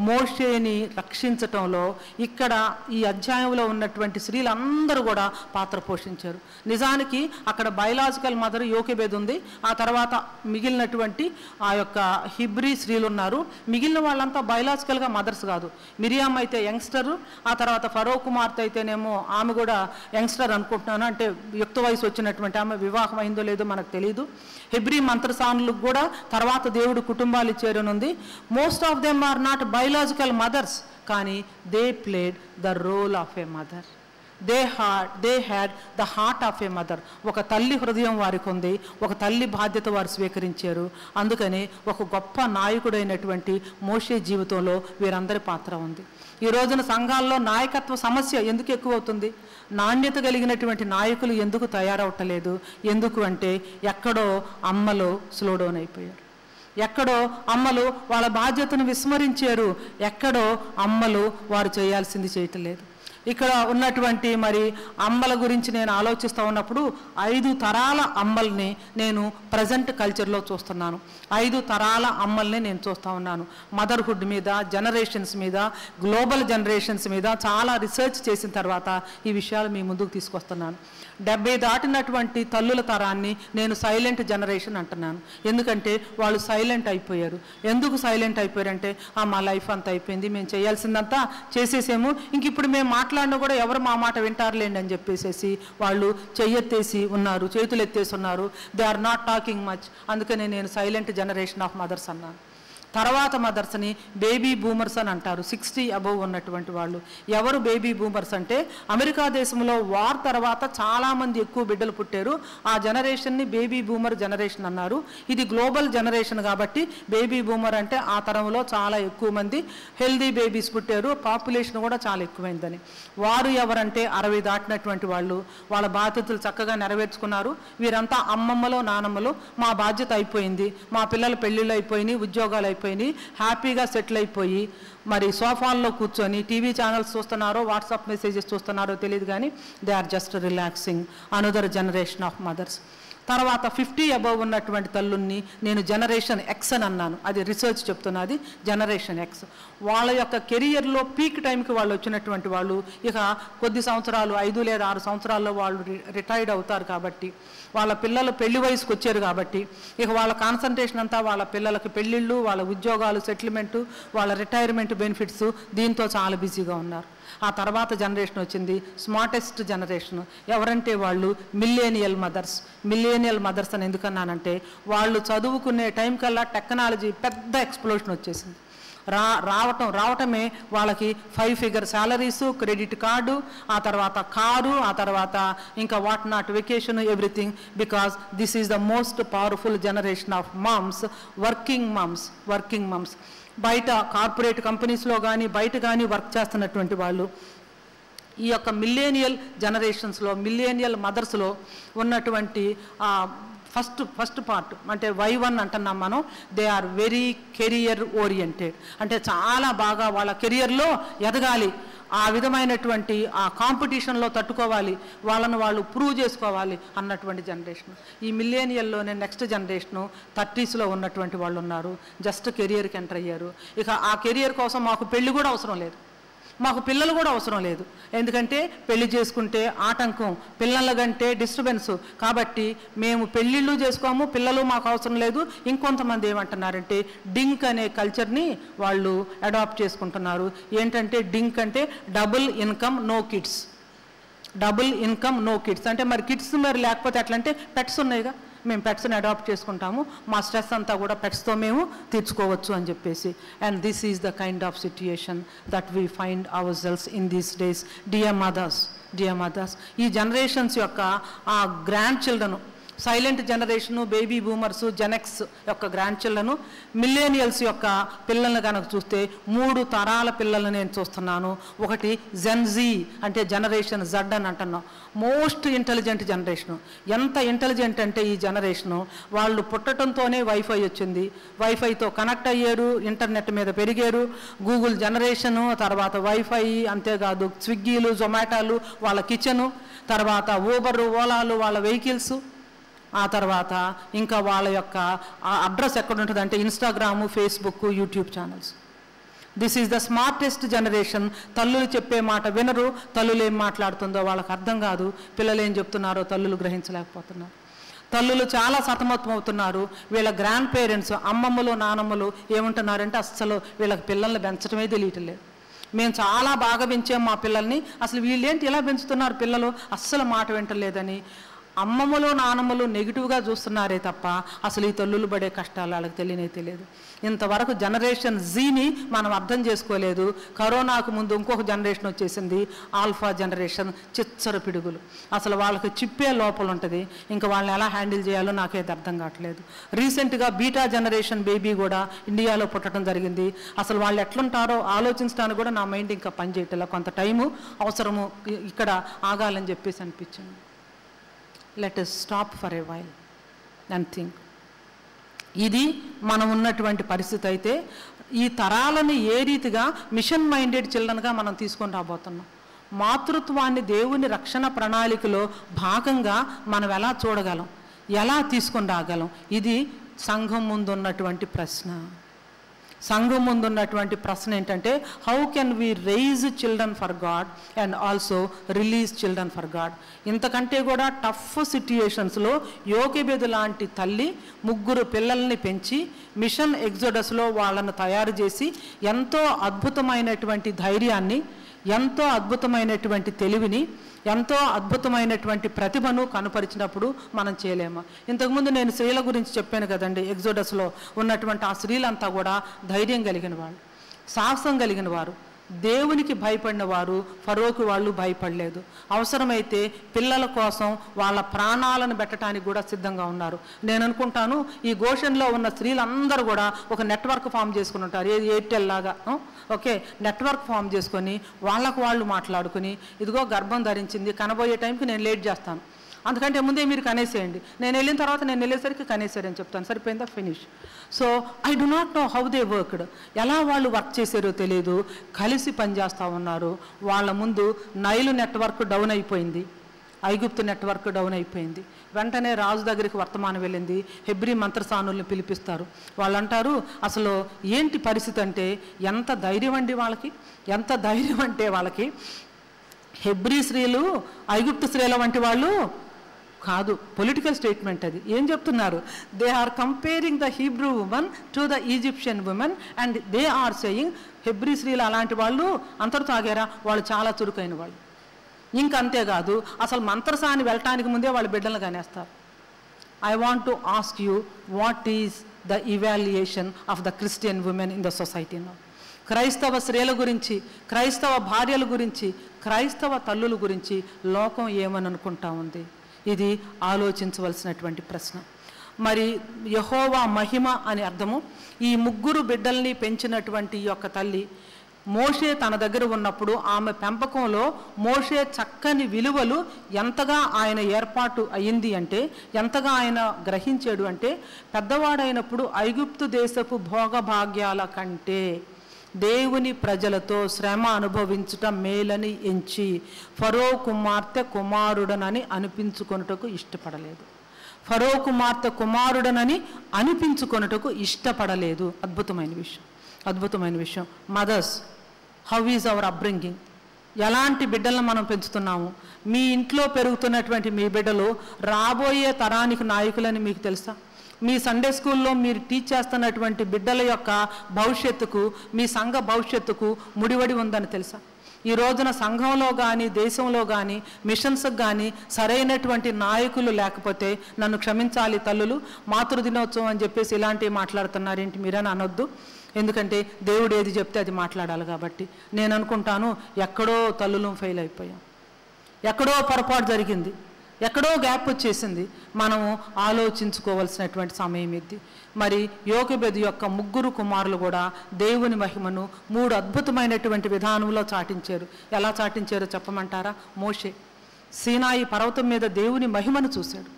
మోషేని రక్షించటంలో ఇక్కడ ఈ అధ్యాయంలో ఉన్నటువంటి స్త్రీలందరూ కూడా పాత్ర పోషించారు. నిజానికి అక్కడ బయలాజికల్ మదర్ యోకెబెదు ఉంది, ఆ తర్వాత మిగిలినటువంటి ఆ యొక్క హిబ్రీ స్త్రీలు ఉన్నారు. మిగిలిన వాళ్ళంతా బయలాజికల్గా మదర్స్ కాదు. మిరియాం అయితే యంగ్స్టరు, ఆ తర్వాత ఫరో కుమార్తె అయితేనేమో ఆమె కూడా యంగ్స్టర్ అనుకుంటున్నాను, అంటే యుక్త వయసు వచ్చినటువంటి ఆమె, వివాహం అయిందో లేదో మనకు తెలియదు. హెబ్రీ మంత్రసానులకు కూడా తర్వాత దేవుడు కుటుంబాలు ఇచ్చారనుంది. Most of them are not biological mothers, కానీ they played the role of a mother. They had the heart of a mother. ఒక తల్లి హృదయం వారికి ఉంది, ఒక తల్లి బాధ్యత వారు స్వీకరించారు. అందుకని ఒక గొప్ప నాయకుడైనటువంటి మోషే జీవితంలో వీరందరి పాత్ర ఉంది. ఈ రోజున సంఘాల్లో నాయకత్వ సమస్య ఎందుకు ఎక్కువ అవుతుంది? నాణ్యత కలిగినటువంటి నాయకులు ఎందుకు తయారవటలేదు? ఎందుకు అంటే ఎక్కడో అమ్మలు స్లో డౌన్ అయిపోయారు, ఎక్కడో అమ్మలు వాళ్ళ బాధ్యతను విస్మరించారు, ఎక్కడో అమ్మలు వారు చేయాల్సింది చేయటం లేదు. ఇక్కడ ఉన్నటువంటి మరి అమ్మల గురించి నేను ఆలోచిస్తూ ఉన్నప్పుడు 5 తరాల అమ్మల్ని నేను ప్రజెంట్ కల్చర్లో చూస్తున్నాను. 5 తరాల అమ్మల్ని నేను చూస్తూ ఉన్నాను. మదర్హుడ్ మీద, జనరేషన్స్ మీద, గ్లోబల్ జనరేషన్స్ మీద చాలా రీసెర్చ్ చేసిన తర్వాత ఈ విషయాలు మీ ముందుకు తీసుకొస్తున్నాను. 70 దాటినటువంటి తల్లుల తరాన్ని నేను సైలెంట్ జనరేషన్ అంటున్నాను. ఎందుకంటే వాళ్ళు సైలెంట్ అయిపోయారు. ఎందుకు సైలెంట్ అయిపోయారంటే మా లైఫ్ అంతా అయిపోయింది, మేము చేయాల్సిందంతా చేసేసాము, ఇంక ఇప్పుడు మేము మాట్లాడినా కూడా ఎవరు మా మాట వింటారులేండి అని చెప్పేసేసి వాళ్ళు చెయ్యెత్తేసి ఉన్నారు, చేతులు ఎత్తేసి ఉన్నారు. They are not talking much. అందుకనే నేను సైలెంట్ జనరేషన్ ఆఫ్ మదర్స్ అన్నాను. తర్వాత మదర్స్ని బేబీ బూమర్స్ అని అంటారు, 60 అబవ్ ఉన్నటువంటి వాళ్ళు. ఎవరు బేబీ బూమర్స్ అంటే అమెరికా దేశంలో వార్ తర్వాత చాలామంది ఎక్కువ బిడ్డలు పుట్టారు. ఆ జనరేషన్ని బేబీ బూమర్ జనరేషన్ అన్నారు. ఇది గ్లోబల్ జనరేషన్ కాబట్టి బేబీ బూమర్ అంటే ఆ తరంలో చాలా ఎక్కువ మంది హెల్దీ బేబీస్ పుట్టారు, పాపులేషన్ కూడా చాలా ఎక్కువైందని. వారు ఎవరంటే 60 దాటినటువంటి వాళ్ళు. వాళ్ళ బాధ్యతలు చక్కగా నెరవేర్చుకున్నారు. వీరంతా అమ్మమ్మలో నానమ్మలో మా బాధ్యత అయిపోయింది, మా పిల్లల పెళ్ళిళ్ళు అయిపోయినాయి, ఉద్యోగాలు అయిపోయినాయి, హ్యాపీగా సెటిల్ అయిపోయి మరి సోఫాల్లో కూర్చొని టీవీ ఛానల్స్ చూస్తున్నారో, వాట్సాప్ మెసేజెస్ చూస్తున్నారో తెలియదు, కానీ they are just relaxing. Another generation of mothers. తర్వాత 50 అబవ్ ఉన్నటువంటి తల్లుల్ని నేను జనరేషన్ ఎక్స్ అని అన్నాను. అది రీసెర్చ్ చెప్తున్నది, జనరేషన్ ఎక్స్. వాళ్ళ యొక్క కెరియర్లో పీక్ టైంకి వాళ్ళు వచ్చినటువంటి వాళ్ళు ఇక కొద్ది సంవత్సరాలు 5 లేదా 6 సంవత్సరాల్లో వాళ్ళు రిటైర్డ్ అవుతారు. కాబట్టి వాళ్ళ పిల్లలు పెళ్లి వయసుకు వచ్చారు కాబట్టి ఇక వాళ్ళ కాన్సన్ట్రేషన్ అంతా వాళ్ళ పిల్లలకి పెళ్ళిళ్ళు, వాళ్ళ ఉద్యోగాలు, సెటిల్మెంటు, వాళ్ళ రిటైర్మెంట్ బెనిఫిట్స్, దీంతో చాలా బిజీగా ఉన్నారు. ఆ తర్వాత జనరేషన్ వచ్చింది స్మార్టెస్ట్ జనరేషన్. ఎవరంటే వాళ్ళు మిల్లేనియల్ మదర్స్. మిల్లేనియల్ మదర్స్ అని ఎందుకన్నానంటే వాళ్ళు చదువుకునే టైం కల్లా టెక్నాలజీ పెద్ద ఎక్స్ప్లోషన్ వచ్చేసింది. రావటమే వాళ్ళకి 5 ఫిగర్ శాలరీసు, క్రెడిట్ కార్డు, ఆ తర్వాత కారు, ఆ తర్వాత ఇంకా what not vacation, everything. Because this is the most powerful generation of moms, working moms. బయట కార్పొరేట్ కంపెనీస్లో కానీ బయట కానీ వర్క్ చేస్తున్నటువంటి వాళ్ళు ఈ యొక్క మిల్లేనియల్ జనరేషన్స్లో, మిల్లేనియల్ మదర్స్లో ఉన్నటువంటి ఫస్ట్ పార్ట్ అంటే Y1 అంటున్నాం మనం. They are very career oriented. అంటే చాలా బాగా వాళ్ళ కెరియర్లో ఎదగాలి, ఆ విధమైనటువంటి ఆ కాంపిటీషన్లో తట్టుకోవాలి, వాళ్ళను వాళ్ళు ప్రూవ్ చేసుకోవాలి అన్నటువంటి జనరేషన్. ఈ మిల్లేనియల్లోనే నెక్స్ట్ జనరేషను 30స్లో ఉన్నటువంటి వాళ్ళు ఉన్నారు. జస్ట్ కెరియర్కి ఎంటర్ అయ్యారు. ఇక ఆ కెరియర్ కోసం మాకు పెళ్ళి కూడా అవసరం లేదు, మాకు పిల్లలు కూడా అవసరం లేదు. ఎందుకంటే పెళ్లి చేసుకుంటే ఆటంకం, పిల్లల కంటే డిస్టర్బెన్స్. కాబట్టి మేము పెళ్ళిళ్ళు చేసుకోము, పిల్లలు మాకు అవసరం లేదు. ఇంకొంతమంది ఏమంటున్నారంటే డింక్ అనే కల్చర్ని వాళ్ళు అడాప్ట్ చేసుకుంటున్నారు. ఏంటంటే డింక్ అంటే double income no kids. Double income no kids అంటే మరి కిడ్స్ మరి లేకపోతే ఎట్లంటే పెట్స్ ఉన్నాయిగా, మేము పెట్స్ని అడాప్ట్ చేసుకుంటాము, మా స్ట్రెస్ అంతా కూడా పెట్స్తో మేము తీర్చుకోవచ్చు అని చెప్పేసి. And this is the kind of situation that we find ourselves in these days. Dear mothers, ఈ జనరేషన్స్ యొక్క ఆ grandchildren, silent generation, baby boomers, Gen X యొక్క గ్రాండ్ చిల్డ్రను, మిల్లేనియల్స్ యొక్క పిల్లల్ని కనుక చూస్తే 3 తరాల పిల్లల్ని నేను చూస్తున్నాను. ఒకటి జెన్జీ అంటే జనరేషన్ జెడ్ అని అంటున్నాం. Most intelligent generation. ఎంత ఇంటెలిజెంట్ అంటే ఈ జనరేషను వాళ్ళు పుట్టడంతోనే వైఫై వచ్చింది, వైఫైతో కనెక్ట్ అయ్యారు, ఇంటర్నెట్ మీద పెరిగారు. గూగుల్ జనరేషను, తర్వాత వైఫై, అంతేకాదు స్విగ్గీలు, జొమాటోలు వాళ్ళ కిచెను, తర్వాత ఊబరు, ఓలాలు వాళ్ళ వెహికల్స్, ఆ తర్వాత ఇంకా వాళ్ళ యొక్క అడ్రస్ ఎక్కడ ఉంటుంది అంటే Instagram, Facebook, YouTube channels. This is the smartest generation. తల్లులు చెప్పే మాట వినరు, తల్లులు ఏం మాట్లాడుతుందో వాళ్ళకి అర్థం కాదు, పిల్లలు ఏం చెప్తున్నారో తల్లులు గ్రహించలేకపోతున్నారు. తల్లులు చాలా సతమతం అవుతున్నారు. వీళ్ళ గ్రాండ్ పేరెంట్స్, అమ్మమ్మలు, నానమ్మలు ఏమంటున్నారంటే అస్సలు వీళ్ళకి పిల్లల్ని పెంచడమే తెలియట్లేదు. మేము చాలా బాగా పెంచాం మా పిల్లల్ని, అసలు వీళ్ళేంటి ఇలా పెంచుతున్నారు, పిల్లలు అస్సలు మాట వింటలేదని అమ్మమ్మలు, నానమ్మలు నెగిటివ్గా చూస్తున్నారే తప్ప అసలు ఈ తల్లులు పడే కష్టాలు వాళ్ళకి తెలియదు. ఇంతవరకు జనరేషన్ జీని మనం అర్థం చేసుకోలేదు. కరోనాకు ముందు ఇంకొక జనరేషన్ వచ్చేసింది, ఆల్ఫా జనరేషన్, చిచ్చర పిడుగులు. అసలు వాళ్ళకి చిప్పే లోపల ఉంటుంది, ఇంకా వాళ్ళని ఎలా హ్యాండిల్ చేయాలో నాకైతే అర్థం కావట్లేదు. రీసెంట్గా బీటా జనరేషన్ బేబీ కూడా ఇండియాలో పుట్టడం జరిగింది. అసలు వాళ్ళు ఎట్లుంటారో ఆలోచించడానికి కూడా నా మైండ్ ఇంకా పనిచేయట్లేదు. కొంత టైము అవసరము, ఇక్కడ ఆగాలని చెప్పేసి అనిపించింది. Let us stop for a while and think. ఇది మనం ఉన్నటువంటి పరిస్థితి అయితే ఈ తరాలని ఏ రీతిగా మిషన్ మైండెడ్ చిల్డ్రన్గా మనం తీసుకొని రాబోతున్నాం. మాతృత్వాన్ని దేవుని రక్షణ ప్రణాళికలో భాగంగా మనం ఎలా చూడగలం, ఎలా తీసుకొని రాగలం, ఇది సంఘం ముందున్నటువంటి ప్రశ్న. సంఘం ముందున్నటువంటి ప్రశ్న ఏంటంటే how can we raise children for God and also release children for God. ఇంతకంటే కూడా టఫ్ సిట్యుయేషన్స్లో యోకెబెదు లాంటి తల్లి 3 పిల్లల్ని పెంచి మిషన్ ఎగ్జోడస్లో వాళ్ళను తయారు చేసి ఎంతో అద్భుతమైనటువంటి ధైర్యాన్ని, ఎంతో అద్భుతమైనటువంటి తెలివిని, ఎంతో అద్భుతమైనటువంటి ప్రతిభను కనపరిచినప్పుడు మనం చేయలేము. ఇంతకుముందు నేను స్త్రీల గురించి చెప్పాను కదండి. ఎగ్జోడస్లో ఉన్నటువంటి ఆ స్త్రీలంతా కూడా ధైర్యం కలిగిన వాళ్ళు, సాహసం కలిగిన వారు, దేవునికి భయపడిన వారు. ఫరోకు వాళ్ళు భయపడలేదు. అవసరమైతే పిల్లల కోసం వాళ్ళ ప్రాణాలను పెట్టడానికి కూడా సిద్ధంగా ఉన్నారు. నేను అనుకుంటాను ఈ గోషన్లో ఉన్న స్త్రీలందరూ కూడా ఒక నెట్వర్క్ ఫామ్ చేసుకుని ఉంటారు, ఎయిర్టెల్ లాగా. ఓకే, నెట్వర్క్ ఫామ్ చేసుకొని వాళ్ళకు వాళ్ళు మాట్లాడుకుని, ఇదిగో గర్భం ధరించింది, కనబోయే టైంకి నేను లేట్ చేస్తాను, అందుకంటే ముందే మీరు కనేసేయండి, నేను వెళ్ళిన తర్వాత నేను వెళ్ళేసరికి కనేసారని చెప్తాను, సరిపోయిందా, finish. So I do not know how they worked. ఎలా వాళ్ళు వర్క్ చేశారో తెలియదు, కలిసి పనిచేస్తూ ఉన్నారు. వాళ్ళ ముందు నైలు నెట్వర్క్ డౌన్ అయిపోయింది, ఐగుప్తు నెట్వర్క్ డౌన్ అయిపోయింది. వెంటనే రాజు దగ్గరికి వర్తమానం వెళ్ళింది. హెబ్రీ మంత్రసానుల్ని పిలిపిస్తారు. వాళ్ళు అంటారు, అసలు ఏంటి పరిస్థితి అంటే, ఎంత ధైర్యం అండి వాళ్ళకి, ఎంత ధైర్యం అంటే వాళ్ళకి హెబ్రీ స్త్రీలు ఐగుప్తు స్త్రీల వంటి వాళ్ళు కాదు. పొలిటికల్ స్టేట్మెంట్ అది. ఏం చెప్తున్నారు? They are comparing the Hebrew women to the Egyptian women and they are saying Hebrew స్త్రీలు అలాంటి వాళ్ళు అంతటితో ఆగారా, వాళ్ళు చాలా చురుకైన వాళ్ళు. ఇంకా అంతేకాదు, అసలు మంత్రసాని వెళ్ళటానికి ముందే వాళ్ళు బిడ్డలు కానేస్తారు. I want to ask you, what is the evaluation of the Christian women in the society now? క్రైస్తవ స్త్రీల గురించి, క్రైస్తవ భార్యల గురించి, క్రైస్తవ తల్లుల గురించి లోకం ఏమని అనుకుంటా ఉంది? ఇది ఆలోచించవలసినటువంటి ప్రశ్న. మరి యెహోవా మహిమ అని అర్థము. ఈ ముగ్గురు బిడ్డల్ని పెంచినటువంటి ఈ యొక్క తల్లి మోషే తన దగ్గర ఉన్నప్పుడు ఆమె పెంపకంలో మోషే చక్కని విలువలు ఎంతగా ఆయన ఏర్పాటు అయింది అంటే, ఎంతగా ఆయన గ్రహించాడు అంటే, పెద్దవాడైనప్పుడు ఐగుప్తు దేశపు భోగభాగ్యాల కంటే దేవుని ప్రజలతో శ్రమ అనుభవించటం మేలని ఎంచి ఫరో కుమార్తె కుమారుడనని అనిపించుకొనుటకు ఇష్టపడలేదు. ఫరో కుమార్తె కుమారుడనని అనిపించుకొనుటకు ఇష్టపడలేదు. అద్భుతమైన విషయం, అద్భుతమైన విషయం. Mothers, how is our upbringing? ఎలాంటి బిడ్డలను మనం పెంచుతున్నాము? మీ ఇంట్లో పెరుగుతున్నటువంటి మీ బిడ్డలు రాబోయే తరానికి నాయకులని మీకు తెలుసా? మీ సండే స్కూల్లో మీరు టీచ్ చేస్తున్నటువంటి బిడ్డల యొక్క భవిష్యత్తుకు, మీ సంఘ భవిష్యత్తుకు ముడివడి ఉందని తెలుసా? ఈ రోజున సంఘంలో కానీ దేశంలో కానీ మిషన్స్కి కానీ సరైనటువంటి నాయకులు లేకపోతే, నన్ను క్షమించాలి తల్లులు, మాతృదినోత్సవం అని చెప్పేసి ఇలాంటివి మాట్లాడుతున్నారేంటి మీరని అనొద్దు. ఎందుకంటే దేవుడు ఏది చెప్తే అది మాట్లాడాలి కాబట్టి. నేను అనుకుంటాను, ఎక్కడో తల్లులు ఫెయిల్ అయిపోయాం, ఎక్కడో పొరపాటు జరిగింది, ఎక్కడో గ్యాప్ వచ్చేసింది. మనము ఆలోచించుకోవాల్సినటువంటి సమయం ఇది. మరి యోకెబెదు యొక్క ముగ్గురు కుమారులు కూడా దేవుని మహిమను 3 అద్భుతమైనటువంటి విధానంలో చాటించారు. ఎలా చాటించారో చెప్పమంటారా? మోషే సీనాయి పర్వతం మీద దేవుని మహిమను చూశాడు.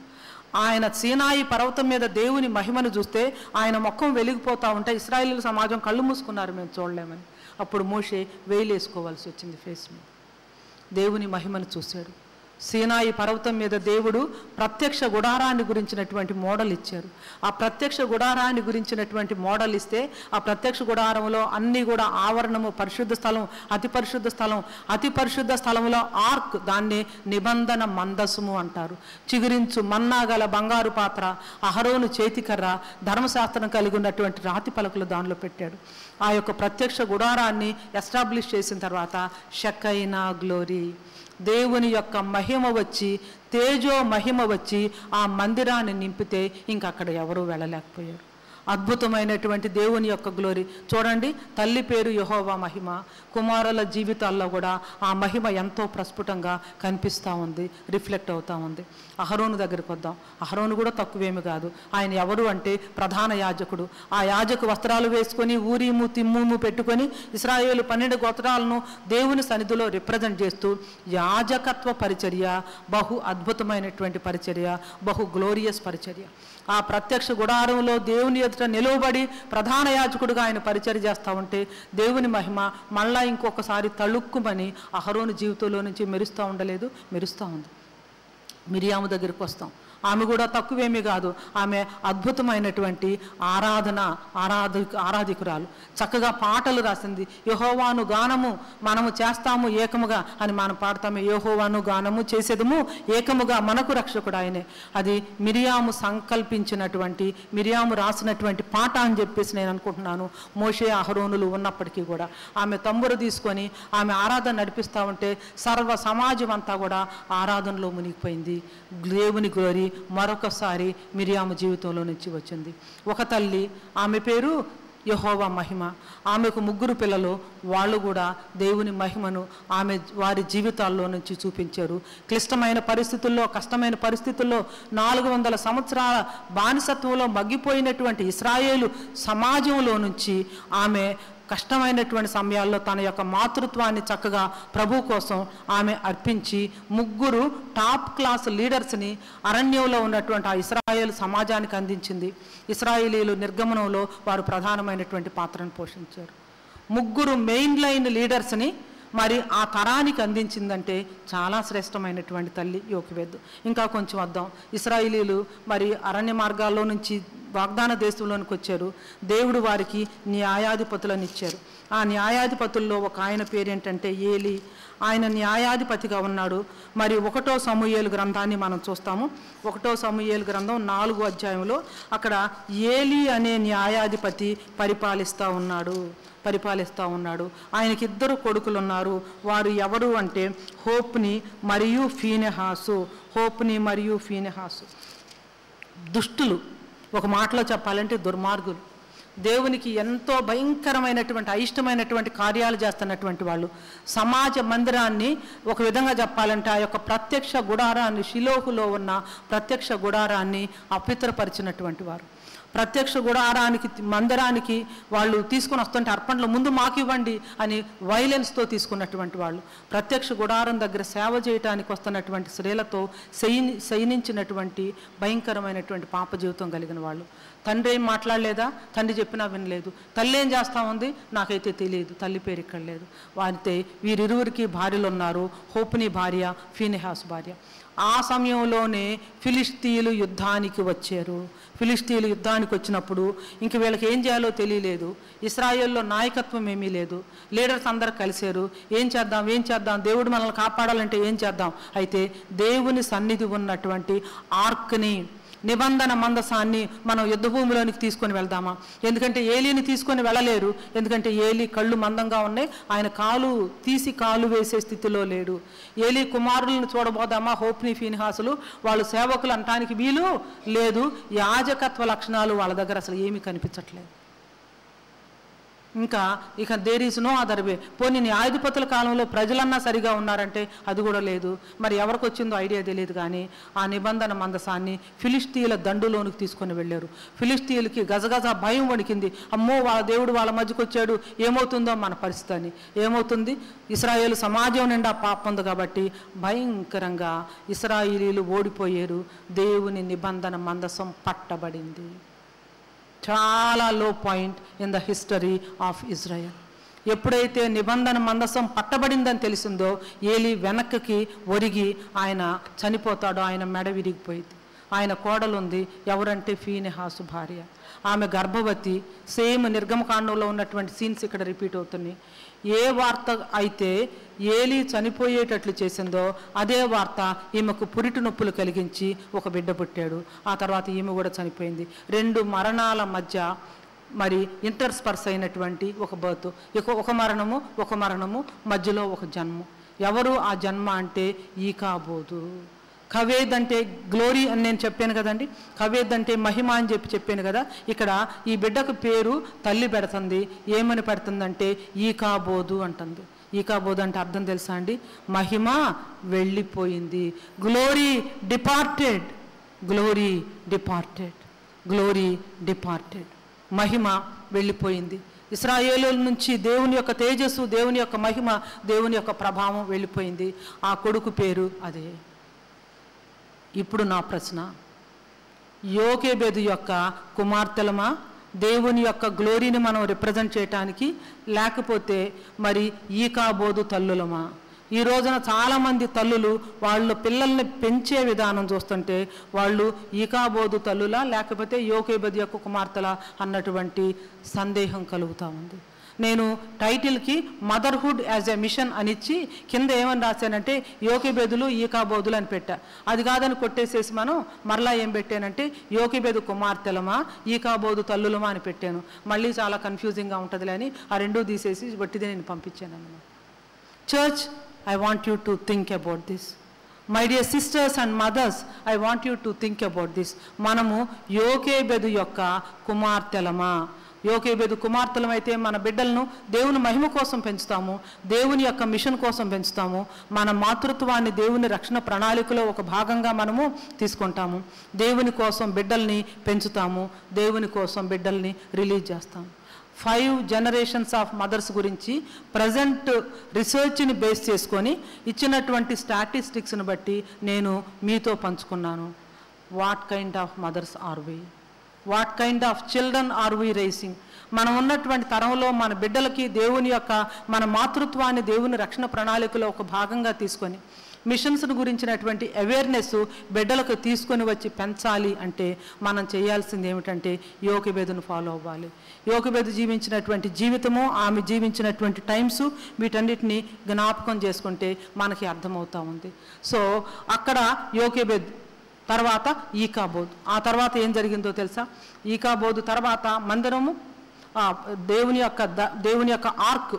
ఆయన సీనాయి పర్వతం మీద దేవుని మహిమను చూస్తే ఆయన ముఖం వెలిగిపోతూ ఉంటే ఇశ్రాయేలు సమాజం కళ్ళు మూసుకున్నారు, మేము చూడలేమని. అప్పుడు మోషే వేలేసుకోవాల్సి వచ్చింది ఫేస్ మీద. దేవుని మహిమను చూశాడు. సీనాయి పర్వతం మీద దేవుడు ప్రత్యక్ష గుడారాన్ని గురించినటువంటి మోడల్ ఇచ్చారు. ఆ ప్రత్యక్ష గుడారాన్ని గురించినటువంటి మోడల్ ఇస్తే, ఆ ప్రత్యక్ష గుడారంలో అన్నీ కూడా ఆవరణము, పరిశుద్ధ స్థలం, అతి పరిశుద్ధ స్థలం, అతి పరిశుద్ధ స్థలంలో ఆర్క్, దాన్ని నిబంధన మందసము అంటారు. చిగురించు మన్నా గల బంగారు పాత్ర, అహరోను చేతికర్ర, ధర్మశాస్త్రం కలిగి ఉన్నటువంటి రాతి పలకలు దానిలో పెట్టాడు. ఆ యొక్క ప్రత్యక్ష గుడారాన్ని ఎస్టాబ్లిష్ చేసిన తర్వాత షకైనా గ్లోరీ, దేవుని యొక్క మహిమ వచ్చి, తేజో మహిమ వచ్చి ఆ మందిరాన్ని నింపితే ఇంక అక్కడ ఎవరూ వెళ్ళలేకపోయారు. అద్భుతమైనటువంటి దేవుని యొక్క గ్లోరీ చూడండి. తల్లి పేరు యెహోవా మహిమ, కుమారుల జీవితాల్లో కూడా ఆ మహిమ ఎంతో ప్రస్ఫుటంగా కనిపిస్తూ ఉంది, రిఫ్లెక్ట్ అవుతూ ఉంది. అహరోను దగ్గరికి వద్దాం. అహరోను కూడా తక్కువేమి కాదు. ఆయన ఎవరు అంటే ప్రధాన యాజకుడు. ఆ యాజకు వస్త్రాలు వేసుకొని ఊరీము తిమ్ముము పెట్టుకొని ఇశ్రాయేలు 12 గోత్రాలను దేవుని సన్నిధిలో రిప్రజెంట్ చేస్తూ యాజకత్వ పరిచర్య, బహు అద్భుతమైనటువంటి పరిచర్య, బహు గ్లోరియస్ పరిచర్య. ఆ ప్రత్యక్ష గుడారంలో దేవుని ఎదుట నిలవబడి ప్రధాన యాజకుడుగా ఆయన పరిచర్య చేస్తూ ఉంటే దేవుని మహిమ మళ్ళా ఇంకొకసారి తళుక్కుమని అహరోను జీవితంలో నుంచి మెరుస్తూ ఉండలేదు, మెరుస్తూ ఉంది. మిరియాము దగ్గరికి వస్తాం. ఆమె కూడా తక్కువేమీ కాదు. ఆమె అద్భుతమైనటువంటి ఆరాధికురాలు. చక్కగా పాటలు రాసింది. యెహోవాను గానము మనము చేస్తాము ఏకముగా అని మనం పాడతాము. యెహోవాను గానము చేసేదము ఏకముగా, మనకు రక్షకుడు ఆయనే. అది మిరియాము సంకల్పించినటువంటి, మిరియాము రాసినటువంటి పాట అని చెప్పేసి నేను అనుకుంటున్నాను. మోషే అహరోనులు ఉన్నప్పటికీ కూడా ఆమె తంబుర తీసుకొని ఆమె ఆరాధన నడిపిస్తూ ఉంటే సర్వ సమాజం అంతా కూడా ఆరాధనలో మునిగిపోయింది. దేవుని గ్లోరీ మరొకసారి మిరియాము జీవితంలో నుంచి వచ్చింది. ఒక తల్లి, ఆమె పేరు యెహోవా మహిమ. ఆమెకు 3 పిల్లలు, వాళ్ళు కూడా దేవుని మహిమను వారి జీవితాల్లో నుంచి చూపించారు. క్లిష్టమైన పరిస్థితుల్లో, కష్టమైన పరిస్థితుల్లో 400 సంవత్సరాల బానిసత్వంలో మగ్గిపోయినటువంటి ఇశ్రాయేలు సమాజంలో నుంచి ఆమె కష్టమైనటువంటి సమయాల్లో తన యొక్క మాతృత్వాన్ని చక్కగా ప్రభు కోసం ఆమె అర్పించి 3 టాప్ క్లాస్ లీడర్స్ని అరణ్యంలో ఉన్నటువంటి ఆ ఇశ్రాయేలు సమాజానికి అందించింది. ఇశ్రాయేలీలు నిర్గమనంలో వారు ప్రధానమైనటువంటి పాత్రను పోషించారు. 3 మెయిన్ లైన్ లీడర్స్ని మరి ఆ తరానికి అందించిందంటే చాలా శ్రేష్టమైనటువంటి తల్లి యోకెబెద్. ఇంకా కొంచెం వద్దాం. ఇశ్రాయేలీలు మరి అరణ్య మార్గాల్లో నుంచి వాగ్దాన దేశంలోనికి వచ్చారు. దేవుడు వారికి న్యాయాధిపతులను ఇచ్చారు. ఆ న్యాయాధిపతుల్లో ఒక ఆయన పేరేంటంటే ఏలీ. ఆయన న్యాయాధిపతిగా ఉన్నాడు. మరి 1వ సమూయేలు గ్రంథాన్ని మనం చూస్తాము. 1వ సమూయేలు గ్రంథం 4వ అధ్యాయంలో అక్కడ ఏలీ అనే న్యాయాధిపతి పరిపాలిస్తూ ఉన్నాడు. ఆయనకి 2 కొడుకులు ఉన్నారు. వారు ఎవరు అంటే హోప్ని మరియు ఫీనెహాసు. దుష్టులు, ఒక మాటలో చెప్పాలంటే దుర్మార్గులు, దేవునికి ఎంతో భయంకరమైనటువంటి అయిష్టమైనటువంటి కార్యాలు చేస్తున్నటువంటి వాళ్ళు. సమాజ మందిరాన్ని ఒక విధంగా చెప్పాలంటే ఆ యొక్క ప్రత్యక్ష గుడారాన్ని, షిలోహులో ఉన్న ప్రత్యక్ష గుడారాన్ని అపవిత్రపరిచినటువంటి వారు. ప్రత్యక్ష గుడారానికి మందిరానికి వాళ్ళు తీసుకుని వస్తుంటే అర్పణలు ముందు మాకు ఇవ్వండి అని వైలెన్స్తో తీసుకున్నటువంటి వాళ్ళు. ప్రత్యక్ష గుడారం దగ్గర సేవ చేయడానికి వస్తున్నటువంటి స్త్రీలతో శయనించినటువంటి భయంకరమైనటువంటి పాప జీవితం కలిగిన వాళ్ళు. తండ్రి ఏం మాట్లాడలేదా? తండ్రి చెప్పినా వినలేదు. తల్లి ఏం చేస్తూ ఉంది? నాకైతే తెలియదు. తల్లి పేరు ఇక్కడ లేదు. వారితే వీరిరువురికి భార్యలు ఉన్నారు. హోప్ని భార్య, ఫీనెహాసు భార్య. ఆ సమయంలోనే ఫిలిష్తీయులు యుద్ధానికి వచ్చారు. ఫిలిష్తీయులు యుద్ధానికి వచ్చినప్పుడు ఇంక వీళ్ళకి ఏం చేయాలో తెలియలేదు. ఇశ్రాయేల్లో నాయకత్వం ఏమీ లేదు. లీడర్స్ అందరూ కలిశారు. ఏం చేద్దాం, దేవుడు మనల్ని కాపాడాలంటే ఏం చేద్దాం? అయితే దేవుని సన్నిధి ఉన్నటువంటి ఆర్క్ని, నిబంధన మందసాన్ని మనం యుద్ధ భూమిలోనికి తీసుకొని వెళ్దామా? ఎందుకంటే ఏలీని తీసుకొని వెళ్ళలేరు. ఎందుకంటే ఏలీ కళ్ళు మందంగా ఉన్నాయి. ఆయన కాలు వేసే స్థితిలో లేడు. ఏలీ కుమారులను చూడబోదామా? హోప్ని ఫీనెహాసులు వాళ్ళు సేవకులు అనటానికి వీలు లేదు. యాజకత్వ లక్షణాలు వాళ్ళ దగ్గర అసలు ఏమీ కనిపించట్లేదు. ఇక there is no other way. పోనీ న్యాయాధిపతుల కాలంలో ప్రజలన్నా సరిగా ఉన్నారంటే అది కూడా లేదు. మరి ఎవరికి వచ్చిందో ఐడియా తెలియదు. కానీ ఆ నిబంధన మందసాన్ని ఫిలిష్తీయుల దండులోనికి తీసుకొని వెళ్ళారు. ఫిలిష్తీయులకి గజగజ భయం వణికింది. అమ్మో, వాళ్ళ దేవుడు వాళ్ళ మధ్యకు వచ్చాడు, ఏమవుతుందో మన పరిస్థితి అని. ఏమవుతుంది? ఇశ్రాయేలు సమాజం నిండా పాపం ఉంది కాబట్టి భయంకరంగా ఇశ్రాయేలీలు ఓడిపోయారు. దేవుని నిబంధన మందసం పట్టబడింది. చాలా లో point in the history of Israel. ఎప్పుడైతే నిబంధన మందసం పట్టబడిందని తెలిసిందో ఏలీ వెనక్కి ఒరిగి ఆయన చనిపోతాడో. ఆయన మెడ విరిగిపోయింది. ఆయన కోడలుంది, ఎవరంటే ఫీనెహాసు భార్య. ఆమె గర్భవతి. సేమ్ నిర్గమకాండంలో ఉన్నటువంటి సీన్స్ ఇక్కడ రిపీట్ అవుతున్నాయి. ఏ వార్త అయితే ఏలీ చనిపోయేటట్లు చేసిందో అదే వార్త ఈమెకు పురిటి నొప్పులు కలిగించి ఒక బిడ్డ పుట్టాడు. ఆ తర్వాత ఈమె కూడా చనిపోయింది. 2 మరణాల మధ్య మరి ఇంటర్స్పర్స్ అయినటువంటి ఒక బర్త్. ఒక మరణము మధ్యలో ఒక జన్మ. ఎవరు ఆ జన్మ అంటే ఈకాబోదు. కవేద్ అంటే గ్లోరీ అని నేను చెప్పాను కదండి. కవేద్ అంటే మహిమ అని చెప్పాను కదా. ఇక్కడ ఈ బిడ్డకు పేరు తల్లి పెడుతుంది. ఏమని పెడుతుందంటే ఈకాబోదు అంటుంది. ఈకాబోదు అంటే అర్థం తెలుసా అండి? మహిమ వెళ్ళిపోయింది. Glory departed. మహిమ వెళ్ళిపోయింది. ఇశ్రాయేలుల నుంచి దేవుని యొక్క తేజస్సు, దేవుని యొక్క మహిమ, దేవుని యొక్క ప్రభావం వెళ్ళిపోయింది. ఆ కొడుకు పేరు అదే. ఇప్పుడు నా ప్రశ్న, యోకెబెదు యొక్క కుమార్తెలమా దేవుని యొక్క గ్లోరీని మనం రిప్రజెంట్ చేయటానికి, లేకపోతే మరి ఈకాబోదు తల్లులమా? ఈ రోజున చాలామంది తల్లులు వాళ్ళ పిల్లల్ని పెంచే విధానం చూస్తుంటే వాళ్ళు ఈకాబోదు తల్లులా లేకపోతే యోకెబెదు యొక్క కుమార్తెలా అన్నటువంటి సందేహం కలుగుతూ ఉంది. నేను టైటిల్కి మదర్హుడ్ యాజ్ ఎ మిషన్ అనిచ్చి కింద ఏమని రాశానంటే యోకెబెదులు ఈకాబోదులు అని పెట్టా. అది కాదని కొట్టేసేసి మనం మరలా ఏం పెట్టానంటే యోకెబెదు కుమార్తెలమా ఈకాబోదు తల్లులమా అని పెట్టాను. మళ్ళీ చాలా కన్ఫ్యూజింగ్గా ఉంటుందిలే అని ఆ రెండూ తీసేసి బట్టిదే నేను పంపించాను అన్నమాట. Church, I want you to think about this. My dear sisters and mothers, I want you to think about this. మనము యోకెబెదు యొక్క కుమార్తెలమా? యోకెబెదు కుమార్తెలమైతే మన బిడ్డలను దేవుని మహిమ కోసం పెంచుతాము, దేవుని యొక్క మిషన్ కోసం పెంచుతాము. మన మాతృత్వాన్ని దేవుని రక్షణ ప్రణాళికలో ఒక భాగంగా మనము తీసుకుంటాము. దేవుని కోసం బిడ్డల్ని పెంచుతాము, దేవుని కోసం బిడ్డల్ని రిలీజ్ చేస్తాము. 5 generations ఆఫ్ మదర్స్ గురించి ప్రజెంట్ రీసెర్చ్ని బేస్ చేసుకొని ఇచ్చినటువంటి స్టాటిస్టిక్స్ని బట్టి నేను మీతో పంచుకున్నాను. What kind of mothers are we? What kind of children are we raising? మనం ఉన్నటువంటి తరంలో మన బిడ్డలకి దేవుని యొక్క మన మాతృత్వాన్ని దేవుని రక్షణ ప్రణాళికలో ఒక భాగంగా తీసుకొని మిషన్స్ను గురించినటువంటి అవేర్నెస్ బిడ్డలకు తీసుకొని వచ్చి పెంచాలి అంటే మనం చేయాల్సింది ఏమిటంటే యోకెబెదును ఫాలో అవ్వాలి. యోకెబెదు జీవించినటువంటి జీవితము, ఆమె జీవించినటువంటి టైమ్స్, వీటన్నిటిని జ్ఞాపకం చేసుకుంటే మనకి అర్థమవుతూ ఉంది. సో అక్కడ యోకెబెద్ తర్వాత ఈకాబోద్. ఆ తర్వాత ఏం జరిగిందో తెలుసా? ఈకాబోద్ తర్వాత మందిరము, దేవుని యొక్క ఆర్క్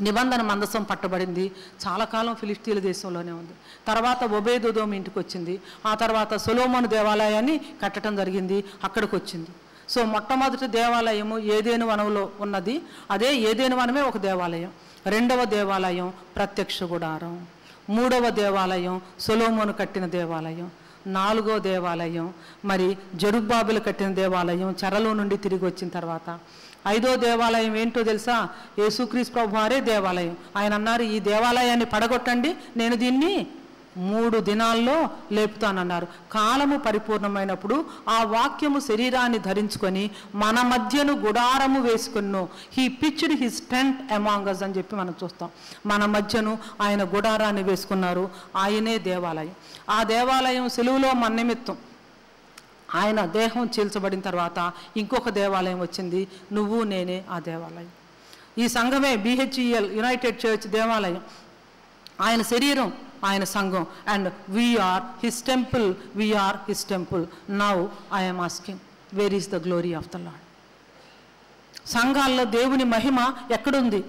నిబంధన మందసం పట్టబడింది. చాలా కాలం ఫిలిస్తీన్ల దేశంలోనే ఉంది. తర్వాత ఒబేదోదోము ఇంటికి వచ్చింది. ఆ తర్వాత సొలొమోను దేవాలయాన్ని కట్టడం జరిగింది, అక్కడికి వచ్చింది. సో మొట్టమొదటి దేవాలయము ఏదేను వనంలో ఉన్నది. అదే ఏదేను వనమే ఒక దేవాలయం. రెండవ దేవాలయం ప్రత్యక్ష గుడారం. మూడవ దేవాలయం సొలొమోను కట్టిన దేవాలయం. నాలుగో దేవాలయం మరి జెరుబ్బాబెలు కట్టిన దేవాలయం చెరలో నుండి తిరిగి వచ్చిన తర్వాత. ఐదో దేవాలయం ఏంటో తెలుసా? యేసుక్రీస్తు ప్రభు వారే దేవాలయం. ఆయన అన్నారు, ఈ దేవాలయాన్ని పడగొట్టండి, నేను దీన్ని 3 దినాల్లో లేపుతానన్నారు. కాలము పరిపూర్ణమైనప్పుడు ఆ వాక్యము శరీరాన్ని ధరించుకొని మన మధ్యను గుడారము వేసుకున్ను. He pitched his tent among us అని చెప్పి మనం చూస్తాం. మన మధ్యను ఆయన గుడారాన్ని వేసుకున్నారు. ఆయనే దేవాలయం. ఆ దేవాలయం సెలువులో మన నిమిత్తం ఆయన దేహం చీల్చబడిన తర్వాత ఇంకొక దేవాలయం వచ్చింది, నువ్వు నేనే ఆ దేవాలయం. ఈ సంఘమే BHEL యునైటెడ్ చర్చ్ దేవాలయం. ఆయన శరీరం, ఆయన సంఘం. And we're his temple, we're his temple. Now I'm asking, where is the glory of the Lord? సంఘాల్లో దేవుని మహిమ ఎక్కడుంది?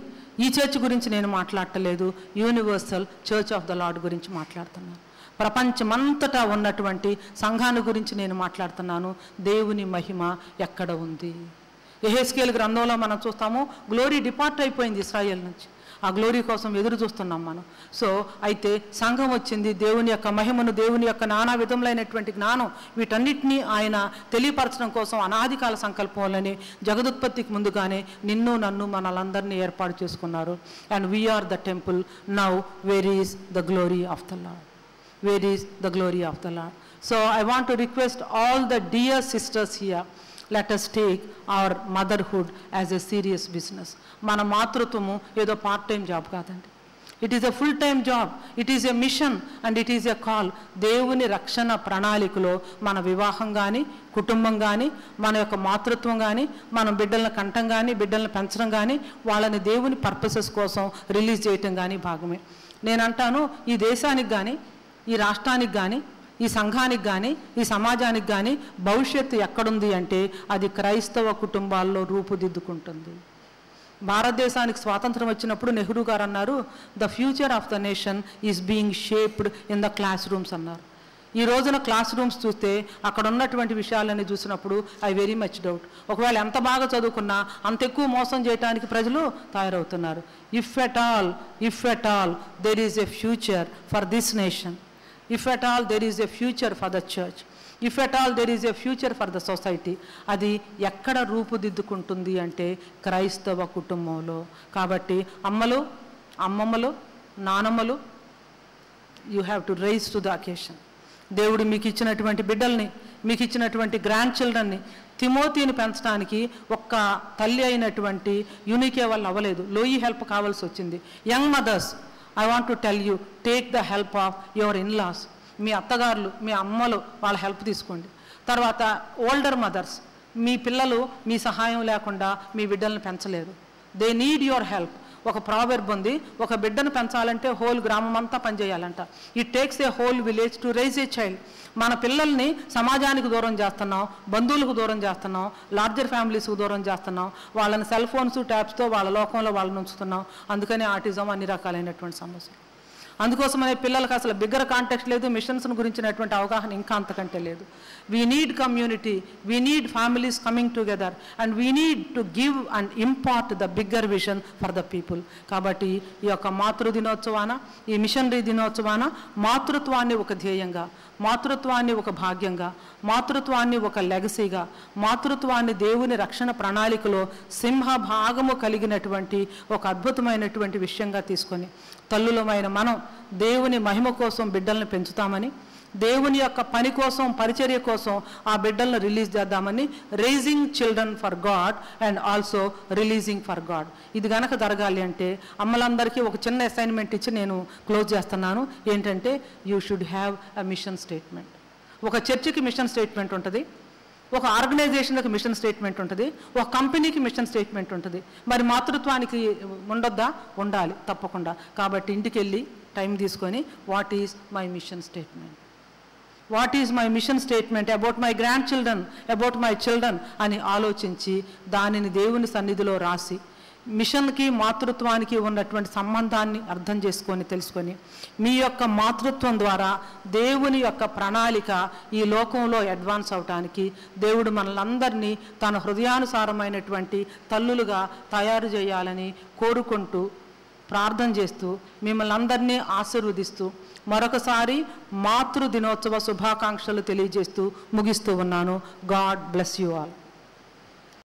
ఈ చర్చ్ గురించి నేను మాట్లాడటలేదు, universal church of the Lord గురించి మాట్లాడుతున్నాను. ప్రపంచమంతటా ఉన్నటువంటి సంఘాన్ని గురించి నేను మాట్లాడుతున్నాను. దేవుని మహిమ ఎక్కడ ఉంది? యెహెజ్కేలు గ్రంథంలో మనం చూస్తాము, గ్లోరీ డిపార్ట్ అయిపోయింది ఇశ్రాయేల్ నుంచి. ఆ గ్లోరీ కోసం ఎదురు చూస్తున్నాం మనం. సో అయితే సంఘం వచ్చింది, దేవుని యొక్క మహిమను, దేవుని యొక్క నానా విధములైనటువంటి జ్ఞానం, వీటన్నిటినీ ఆయన తెలియపరచడం కోసం అనాది కాల సంకల్పంలోనే జగదుత్పత్తికి ముందుగానే నిన్ను నన్ను మనలందరినీ ఏర్పాటు చేసుకున్నారు. And we are the temple. Now where is the glory of the lord? Where is the glory of the Lord? So I want to request all the dear sisters here, let us take our motherhood as a serious business. మన మాతృత్వము ఏదో part time job కాదండి. It is a full time job. It is a mission and it is a call. దేవుని రక్షణ ప్రణాళికలో మన వివాహం కానీ, కుటుంబం కానీ, మన యొక్క మాతృత్వం కానీ, మనం బిడ్డలను కంటం కానీ, బిడ్డలను పెంచడం కానీ, వాళ్ళని దేవుని పర్పసెస్ కోసం రిలీజ్ చేయటం కానీ భాగమే. నేను అంటాను, ఈ దేశానికి కానీ, ఈ రాష్ట్రానికి కానీ, ఈ సంఘానికి కానీ, ఈ సమాజానికి కానీ భవిష్యత్తు ఎక్కడుంది అంటే అది క్రైస్తవ కుటుంబాల్లో రూపుదిద్దుకుంటుంది. భారతదేశానికి స్వాతంత్రం వచ్చినప్పుడు నెహ్రూ గారు అన్నారు, the future of the nation is being shaped in the class rooms అన్నారు. ఈ రోజున క్లాస్ రూమ్స్ చూస్తే అక్కడ ఉన్నటువంటి విషయాలన్నీ చూసినప్పుడు ఐ వెరీ మచ్ డౌట్. ఒకవేళ ఎంత బాగా చదువుకున్నా అంత ఎక్కువ మోసం చేయడానికి ప్రజలు తయారవుతున్నారు. If at all there is a future for this nation, if at all there is a future for the church, if at all there is a future for the society, అది ఎక్కడ రూపుదిద్దుకుంటుంది అంటే క్రైస్తవ కుటుంబంలో. కాబట్టి అమ్మమ్మలు, నానమ్మలు, you have to rise to the occasion. దేవుడు మీకు ఇచ్చినటువంటి బిడ్డల్ని, మీకు ఇచ్చినటువంటి గ్రాండ్ చిల్డ్రన్ని, తిమోతిని పెంచడానికి ఒక్క తల్లి అయినటువంటి యూనికే వల్ల అవ్వలేదు. లోయి హెల్ప్ కావాల్సి వచ్చింది. Young mothers, I want to tell you, take the help of your in-laws. మీ అత్తగారులు, మీ అమ్మలు, వాళ్ళ హెల్ప్ తీసుకోండి. తర్వాత ఓల్డర్ మదర్స్, మీ పిల్లలు మీ సహాయం లేకుండా మీ బిడ్డలను పెంచలేరు. They need your help. ఒక ప్రావెర్బ్ ఉంది, ఒక బిడ్డను పెంచాలంటే హోల్ గ్రామం అంతా పనిచేయాలంట. It takes a whole village to raise a child. మన పిల్లల్ని సమాజానికి దూరం చేస్తున్నాం, బంధువులకు దూరం చేస్తున్నాం, లార్జర్ ఫ్యామిలీస్కు దూరం చేస్తున్నాం, వాళ్ళని సెల్ ఫోన్స్, ట్యాబ్స్తో వాళ్ళ లోకంలో వాళ్ళని ఉంచుతున్నాం. అందుకని ఆటిజం, అన్ని రకాలైనటువంటి సమస్యలు. అందుకోసమనే పిల్లలకు అసలు బిగ్గర్ కాంటెక్స్ట్ లేదు, మిషన్స్ గురించినటువంటి అవగాహన ఇంకా అంతకంటే లేదు. We need community, we need families coming together, and we need to give and impart the bigger vision for the people. కాబట్టి ఈ యొక్క మాతృ దినోత్సవాన, ఈ మిషనరీ దినోత్సవాన మాతృత్వాన్ని ఒక ధ్యేయంగా, మాతృత్వాన్ని ఒక భాగ్యంగా, మాతృత్వాన్ని ఒక లెగసీగా, మాతృత్వాన్ని దేవుని రక్షణ ప్రణాళికలో సింహభాగము కలిగినటువంటి ఒక అద్భుతమైనటువంటి విషయంగా తీసుకొని తల్లులమైన మనం దేవుని మహిమ కోసం బిడ్డలను పెంచుతామని, దేవుని యొక్క పని కోసం, పరిచర్య కోసం ఆ బిడ్డలను రిలీజ్ చేద్దామని raising children for God and also releasing for God. ఇది గనక జరగాలి అంటే అమ్మలందరికీ ఒక చిన్న అసైన్మెంట్ ఇచ్చి నేను క్లోజ్ చేస్తున్నాను. ఏంటంటే you should have a mission statement. ఒక చర్చికి మిషన్ స్టేట్మెంట్ ఉంటుంది, ఒక ఆర్గనైజేషన్కి మిషన్ స్టేట్మెంట్ ఉంటుంది, ఒక కంపెనీకి మిషన్ స్టేట్మెంట్ ఉంటుంది. మరి మాతృత్వానికి ఉండొద్దా? ఉండాలి తప్పకుండా. కాబట్టి ఇంటికి వెళ్ళి టైం తీసుకొని what is my mission statement, what is my mission statement about my grand children, about my children అని ఆలోచించి దానిని దేవుని సన్నిధిలో రాసి మిషన్కి మాతృత్వానికి ఉన్నటువంటి సంబంధాన్ని అర్థం చేసుకొని తెలుసుకొని మీ యొక్క మాతృత్వం ద్వారా దేవుని యొక్క ప్రణాళిక ఈ లోకంలో అడ్వాన్స్ అవటానికి దేవుడు మనలందరినీ తన హృదయానుసారమైనటువంటి తల్లులుగా తయారు చేయాలని కోరుకుంటూ ప్రార్థన చేస్తూ మిమ్మల్ని అందరినీ ఆశీర్వదిస్తూ మరొకసారి మాతృ దినోత్సవ శుభాకాంక్షలు తెలియజేస్తూ ముగిస్తూ ఉన్నాను. God bless you all.